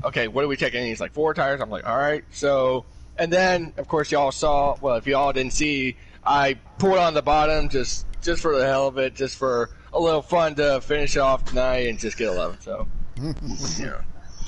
Speaker 8: okay, what are we taking? And he's like, 4 tires. I'm like, all right. So, and then of course y'all saw. Well, if y'all didn't see, I pulled on the bottom just for the hell of it, just for a little fun to finish off tonight and just get 11. So,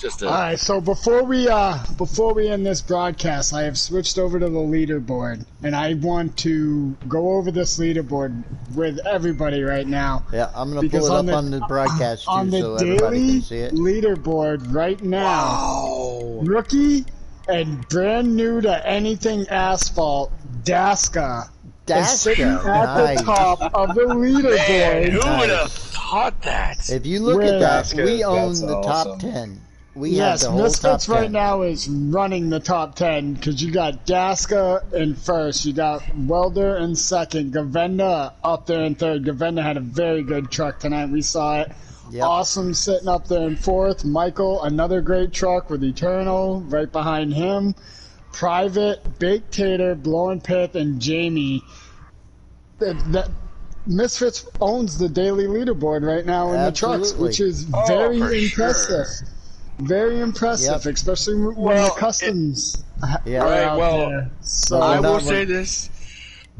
Speaker 8: Just
Speaker 2: All right, so before we end this broadcast, I have switched over to the leaderboard, and I want to go over this leaderboard with everybody right now.
Speaker 1: Yeah, I'm gonna pull it up on the broadcast too,
Speaker 2: on the
Speaker 1: so everybody
Speaker 2: daily
Speaker 1: can see it.
Speaker 2: leaderboard right now.
Speaker 8: Wow.
Speaker 2: Rookie and brand new to anything asphalt, Daska. Is sitting at the top of the leaderboard.
Speaker 8: Man, who would have thought that?
Speaker 1: If you look at that, we own the top 10. We have the whole
Speaker 2: Misfits
Speaker 1: top 10.
Speaker 2: right now is running the top 10 because you got Daska in first, you got Welder in second, Govenda up there in third. Govenda had a very good truck tonight. We saw it.
Speaker 1: Yep.
Speaker 2: Awesome sitting up there in fourth. Michael, another great truck with Eternal right behind him. Private, Baked Tater, Blowing Pith, and Jamie. That Misfits owns the daily leaderboard right now in the trucks, which is very impressive.
Speaker 8: Sure.
Speaker 2: Very impressive, especially when the customs are out there. So
Speaker 8: I will say this.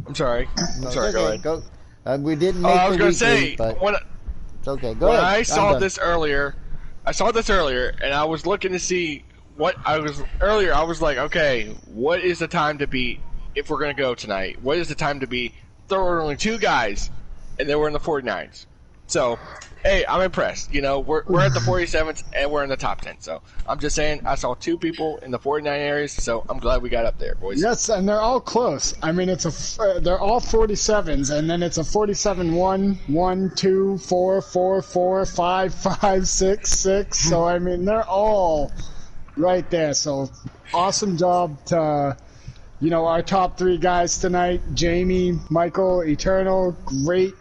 Speaker 8: I'm sorry. Go ahead.
Speaker 1: Go. We didn't make
Speaker 8: I was
Speaker 1: the
Speaker 8: going
Speaker 1: weekly,
Speaker 8: to say,
Speaker 1: but it's okay. Go
Speaker 8: when
Speaker 1: ahead.
Speaker 8: I saw this earlier, and I was looking to see what I was earlier. I was like, okay, what is the time to beat if we're going to go tonight? What is the time to beat? There were only 2 guys, and they were in the 49s. So, hey, I'm impressed. You know, we're at the 47s, and we're in the top 10. So, I'm just saying, I saw 2 people in the 49 areas, so I'm glad we got up there, boys.
Speaker 2: yes, and they're all close. I mean, they're all 47s, and then it's a 47-1, 1, 2, 4, 4, 4, 5, 5, 6, 6. So, I mean, they're all right there. So, awesome job to... our top 3 guys tonight, Jamie, Michael, Eternal, great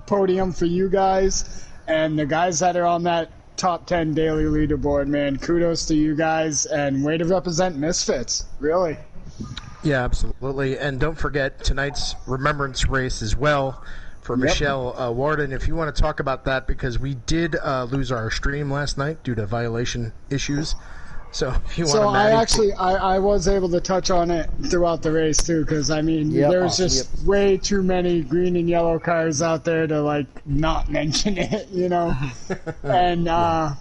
Speaker 2: podium for you guys. And the guys that are on that top 10 daily leaderboard, man, kudos to you guys. And way to represent Misfits, really.
Speaker 10: Yeah, absolutely. And don't forget tonight's remembrance race as well for Michelle Warden. If you want to talk about that, because we did lose our stream last night due to violation issues. So if you want to
Speaker 2: I was able to touch on it throughout the race too, because I mean there was just way too many green and yellow cars out there to not mention it, And I'm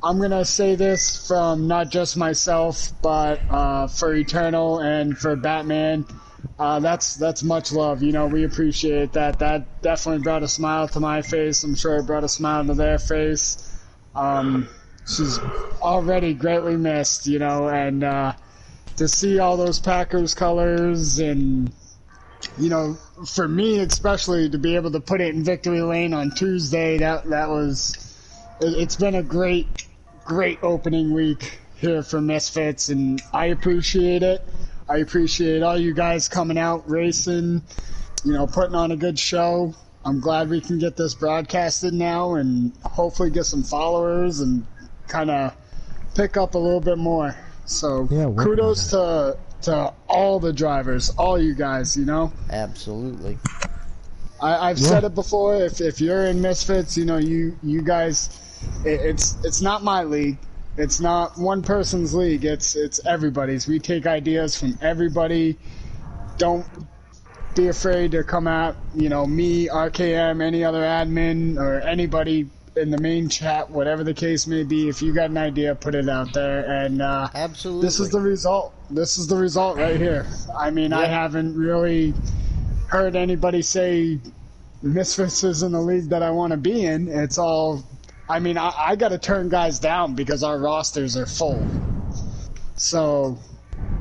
Speaker 2: gonna say this from not just myself, but for Eternal and for Batman. That's much love. We appreciate that. That definitely brought a smile to my face. I'm sure it brought a smile to their face. She's already greatly missed, and to see all those Packers colors and, for me especially to be able to put it in victory lane on Tuesday, it's been a great opening week here for Misfits, and I appreciate it. I appreciate all you guys coming out, racing, putting on a good show. I'm glad we can get this broadcasted now and hopefully get some followers and kind of pick up a little bit more. So kudos to all the drivers, all you guys,
Speaker 1: Absolutely.
Speaker 2: I've said it before, if you're in Misfits, you guys, it's not my league. It's not one person's league. It's everybody's. We take ideas from everybody. Don't be afraid to come at, me, RKM, any other admin, or anybody in the main chat, whatever the case may be. If you got an idea, put it out there. And
Speaker 1: absolutely,
Speaker 2: this is the result. This is the result right here. I mean, I haven't really heard anybody say Misfits isn't the league that I want to be in. It's all, I mean, I got to turn guys down because our rosters are full. So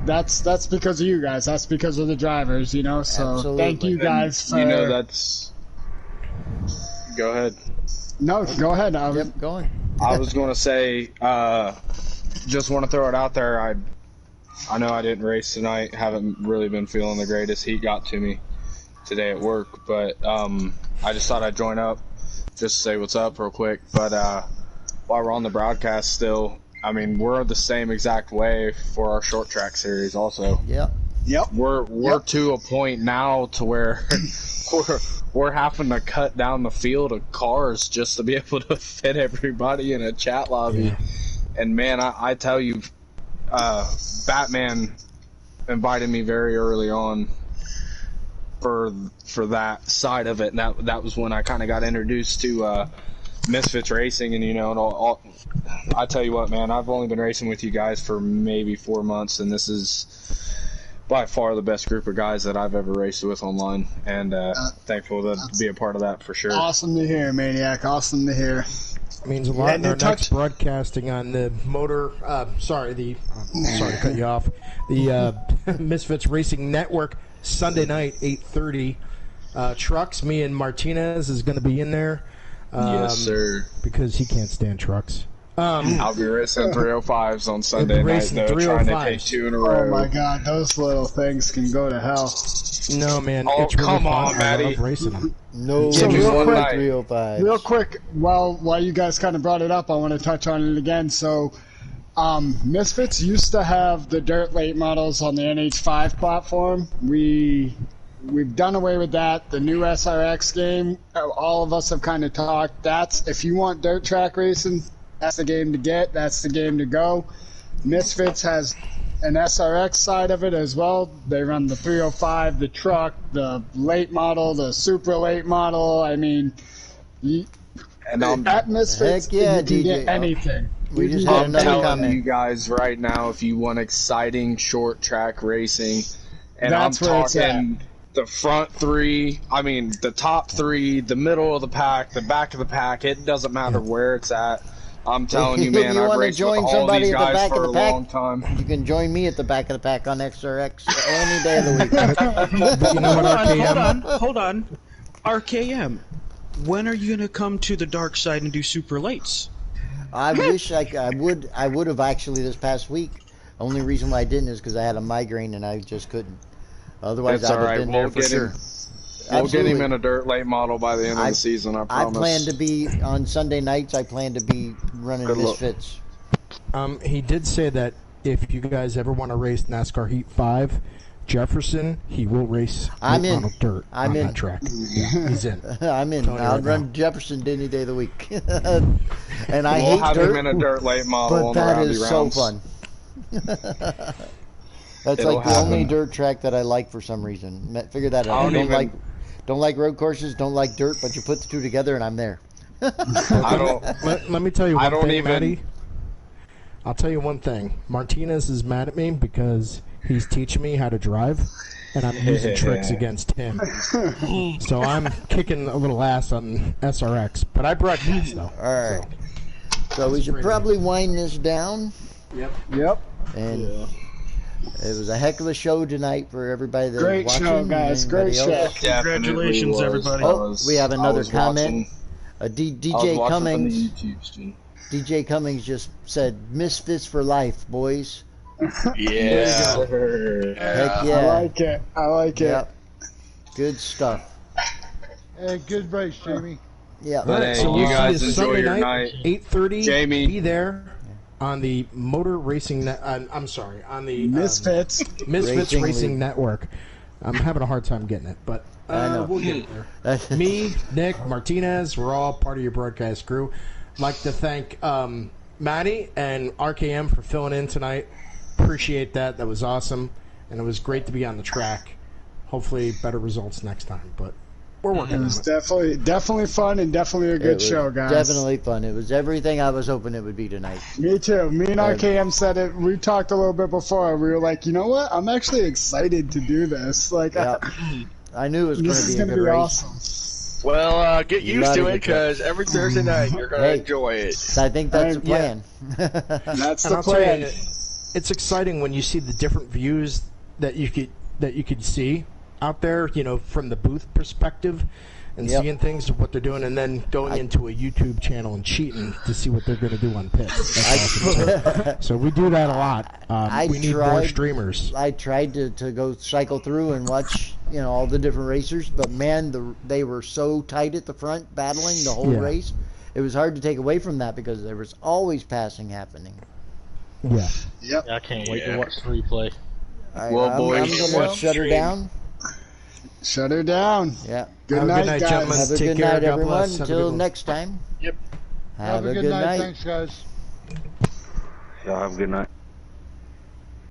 Speaker 2: that's because of you guys. That's because of the drivers, So
Speaker 1: absolutely.
Speaker 2: Thank you guys for.
Speaker 9: That's. Go ahead.
Speaker 2: No, go ahead.
Speaker 1: Going.
Speaker 9: I was going to say, just want to throw it out there. I know I didn't race tonight. Haven't really been feeling the greatest. Heat got to me today at work, but I just thought I'd join up just to say what's up real quick. But while we're on the broadcast still, I mean, we're the same exact way for our short track series also.
Speaker 1: Yep.
Speaker 9: We're to a point now to where we're having to cut down the field of cars just to be able to fit everybody in a chat lobby. Yeah. And man, I tell you, Batman invited me very early on for that side of it, and that was when I kind of got introduced to Misfits Racing, and and all. I tell you what, man, I've only been racing with you guys for maybe 4 months, and this is by far the best group of guys that I've ever raced with online, and thankful to be a part of that for sure.
Speaker 2: Awesome to hear, Maniac. Awesome to hear.
Speaker 10: Means a lot. And our next broadcasting on the sorry to cut you off. The Misfits Racing Network Sunday night, 8:30. Trucks. Me and Martinez is going to be in there.
Speaker 9: Yes, sir.
Speaker 10: Because he can't stand trucks.
Speaker 9: I'll be racing 305s on Sunday night, though, trying to take 2 in a row.
Speaker 2: Oh my God, those little things can go to hell.
Speaker 10: No, man.
Speaker 9: Oh,
Speaker 10: it's really
Speaker 9: come
Speaker 10: fun.
Speaker 9: on, Matty.
Speaker 10: I love racing them.
Speaker 1: No,
Speaker 2: So real quick,
Speaker 1: 305.
Speaker 2: Real quick, while you guys kind of brought it up, I want to touch on it again. So, Misfits used to have the dirt late models on the NH5 platform. We've done away with that. The new SRX game, all of us have kind of talked. That's, if you want dirt track racing, that's the game to get. That's the game to go. Misfits has an SRX side of it as well. They run the 305, the truck, the late model, the super late model. I mean, at Misfits,
Speaker 1: heck yeah,
Speaker 2: you can
Speaker 1: DJ.
Speaker 2: get anything.
Speaker 1: We just
Speaker 9: I'm
Speaker 1: had another
Speaker 9: telling
Speaker 1: comment.
Speaker 9: you guys right now, if you want exciting short track racing, and
Speaker 2: That's
Speaker 9: I'm
Speaker 2: where it's
Speaker 9: talking the front 3, I mean the top 3, the middle of the pack, the back of the pack, it doesn't matter where it's at. I'm telling you, man,
Speaker 1: you
Speaker 9: I've
Speaker 1: want to
Speaker 9: raced with
Speaker 1: join
Speaker 9: all
Speaker 1: somebody
Speaker 9: these
Speaker 1: at the
Speaker 9: guys
Speaker 1: back
Speaker 9: for
Speaker 1: of
Speaker 9: a
Speaker 1: the pack?
Speaker 9: long time.
Speaker 1: You can join me at the back of the pack on XRX any day of the week.
Speaker 10: But you know what, RKM?
Speaker 3: Hold on. RKM, when are you going to come to the dark side and do super lates?
Speaker 1: I wish I would have actually this past week. Only reason why I didn't is because I had a migraine and I just couldn't. Otherwise,
Speaker 9: That's
Speaker 1: I'd
Speaker 9: all
Speaker 1: have
Speaker 9: right.
Speaker 1: been
Speaker 9: We'll
Speaker 1: there for
Speaker 9: get
Speaker 1: sure.
Speaker 9: him. We'll get
Speaker 1: Absolutely.
Speaker 9: him in a dirt late model by the end of the season, I promise.
Speaker 1: I plan to be on Sunday nights. I plan to be running
Speaker 9: Good luck.
Speaker 1: Misfits.
Speaker 10: He did say that if you guys ever want to race NASCAR Heat 5, Jefferson, he will race
Speaker 1: I'm
Speaker 10: late
Speaker 1: in.
Speaker 10: model dirt
Speaker 1: I'm
Speaker 10: on
Speaker 1: in.
Speaker 10: that track. Yeah, he's in.
Speaker 1: I'm in.
Speaker 10: Telling you
Speaker 1: I'll
Speaker 10: right
Speaker 1: run
Speaker 10: now.
Speaker 1: Jefferson any day of the week. And I
Speaker 9: We'll
Speaker 1: hate
Speaker 9: have
Speaker 1: dirt,
Speaker 9: him in a dirt late model
Speaker 1: but
Speaker 9: on the
Speaker 1: that
Speaker 9: roundy
Speaker 1: is so
Speaker 9: rounds.
Speaker 1: fun. That's
Speaker 9: It'll
Speaker 1: like the only
Speaker 9: happen.
Speaker 1: dirt track that I like for some reason. Figure that out.
Speaker 9: I
Speaker 1: Don't like road courses, don't like dirt, but you put the two together and I'm there.
Speaker 9: I don't.
Speaker 10: Let me tell you one
Speaker 9: I don't
Speaker 10: thing,
Speaker 9: even-
Speaker 10: Matty. I'll tell you one thing. Martinez is mad at me because he's teaching me how to drive, and I'm using tricks against him. So I'm kicking a little ass on SRX, but I broadcast though.
Speaker 1: All right. So we should probably wind this down.
Speaker 2: Yep.
Speaker 1: And it was a heck of a show tonight for everybody that
Speaker 2: Great
Speaker 1: was watching.
Speaker 2: show, guys.
Speaker 1: and
Speaker 2: Great
Speaker 1: everybody else.
Speaker 2: show.
Speaker 3: Congratulations, everybody.
Speaker 1: Oh, we have another
Speaker 9: I was
Speaker 1: comment.
Speaker 9: watching-
Speaker 1: DJ
Speaker 9: I was watching
Speaker 1: Cummings.
Speaker 9: from the YouTube stream.
Speaker 1: DJ Cummings just said, "Misfits for life, boys."
Speaker 8: Yeah.
Speaker 1: Heck
Speaker 2: I
Speaker 1: yeah.
Speaker 2: like it. I like it.
Speaker 1: Yep. Good stuff.
Speaker 6: Hey, good race, Jamie.
Speaker 1: Yeah.
Speaker 9: But hey,
Speaker 10: So
Speaker 9: you
Speaker 10: we'll
Speaker 9: guys
Speaker 10: see you
Speaker 9: enjoy
Speaker 10: Sunday
Speaker 9: your
Speaker 10: night,
Speaker 9: night.
Speaker 10: 8:30.
Speaker 9: Jamie.
Speaker 10: Be there on the Motor Racing. I'm sorry, on the
Speaker 2: Misfits.
Speaker 10: Misfits
Speaker 1: Racing
Speaker 10: Racing
Speaker 1: League.
Speaker 10: Network. I'm having a hard time getting it, but
Speaker 1: I know.
Speaker 10: we'll get there. Me, Nick, Martinez, we're all part of your broadcast crew. I'd like to thank Matty and RKM for filling in tonight. Appreciate that. That was awesome, and it was great to be on the track. Hopefully, better results next time, but we're working
Speaker 2: It
Speaker 10: on
Speaker 2: was
Speaker 10: it.
Speaker 2: definitely fun and definitely a
Speaker 1: It
Speaker 2: good
Speaker 1: was
Speaker 2: show, guys.
Speaker 1: Definitely fun. It was everything I was hoping it would be tonight.
Speaker 2: Me too. Me and RKM said it. We talked a little bit before. We were like, you know what? I'm actually excited to do this. Like,
Speaker 1: Yep. I knew it was going
Speaker 2: this
Speaker 1: to
Speaker 2: is
Speaker 1: be a
Speaker 2: going to
Speaker 1: good
Speaker 2: be
Speaker 1: race.
Speaker 2: awesome.
Speaker 8: Well, get
Speaker 1: You
Speaker 8: used
Speaker 1: gotta
Speaker 8: to it
Speaker 1: get
Speaker 8: because every Thursday night you're going to
Speaker 1: Hey.
Speaker 8: enjoy it.
Speaker 1: I think that's the
Speaker 2: Yeah.
Speaker 1: plan.
Speaker 2: That's
Speaker 10: And
Speaker 2: the
Speaker 10: I'll tell you,
Speaker 2: plan.
Speaker 10: it's exciting when you see the different views that you could see out there. You know, from the booth perspective, and
Speaker 1: Yep.
Speaker 10: seeing things of what they're doing, and then going into a YouTube channel and cheating to see what they're going to do on pits. That's awesome too. So we do that a lot. We need more streamers.
Speaker 1: I tried to go cycle through and watch, all the different racers, but man, they were so tight at the front, battling the whole
Speaker 10: Yeah.
Speaker 1: race. It was hard to take away from that because there was always passing happening.
Speaker 10: Yeah.
Speaker 2: Yep.
Speaker 7: I can't wait to watch the replay.
Speaker 9: Well,
Speaker 1: I'm
Speaker 9: boys,
Speaker 1: going to shut her down.
Speaker 2: Shut her down.
Speaker 1: Yeah.
Speaker 2: Good
Speaker 10: Have a
Speaker 2: night,
Speaker 10: good night,
Speaker 2: guys.
Speaker 10: gentlemen.
Speaker 1: Have a
Speaker 10: Take
Speaker 1: good
Speaker 10: care.
Speaker 1: night,
Speaker 10: God
Speaker 1: everyone.
Speaker 10: bless. Have a good
Speaker 1: Until
Speaker 10: one.
Speaker 1: next time.
Speaker 8: Yep.
Speaker 1: Have a good
Speaker 6: night.
Speaker 1: night.
Speaker 6: Thanks, guys.
Speaker 9: Y'all have a good night.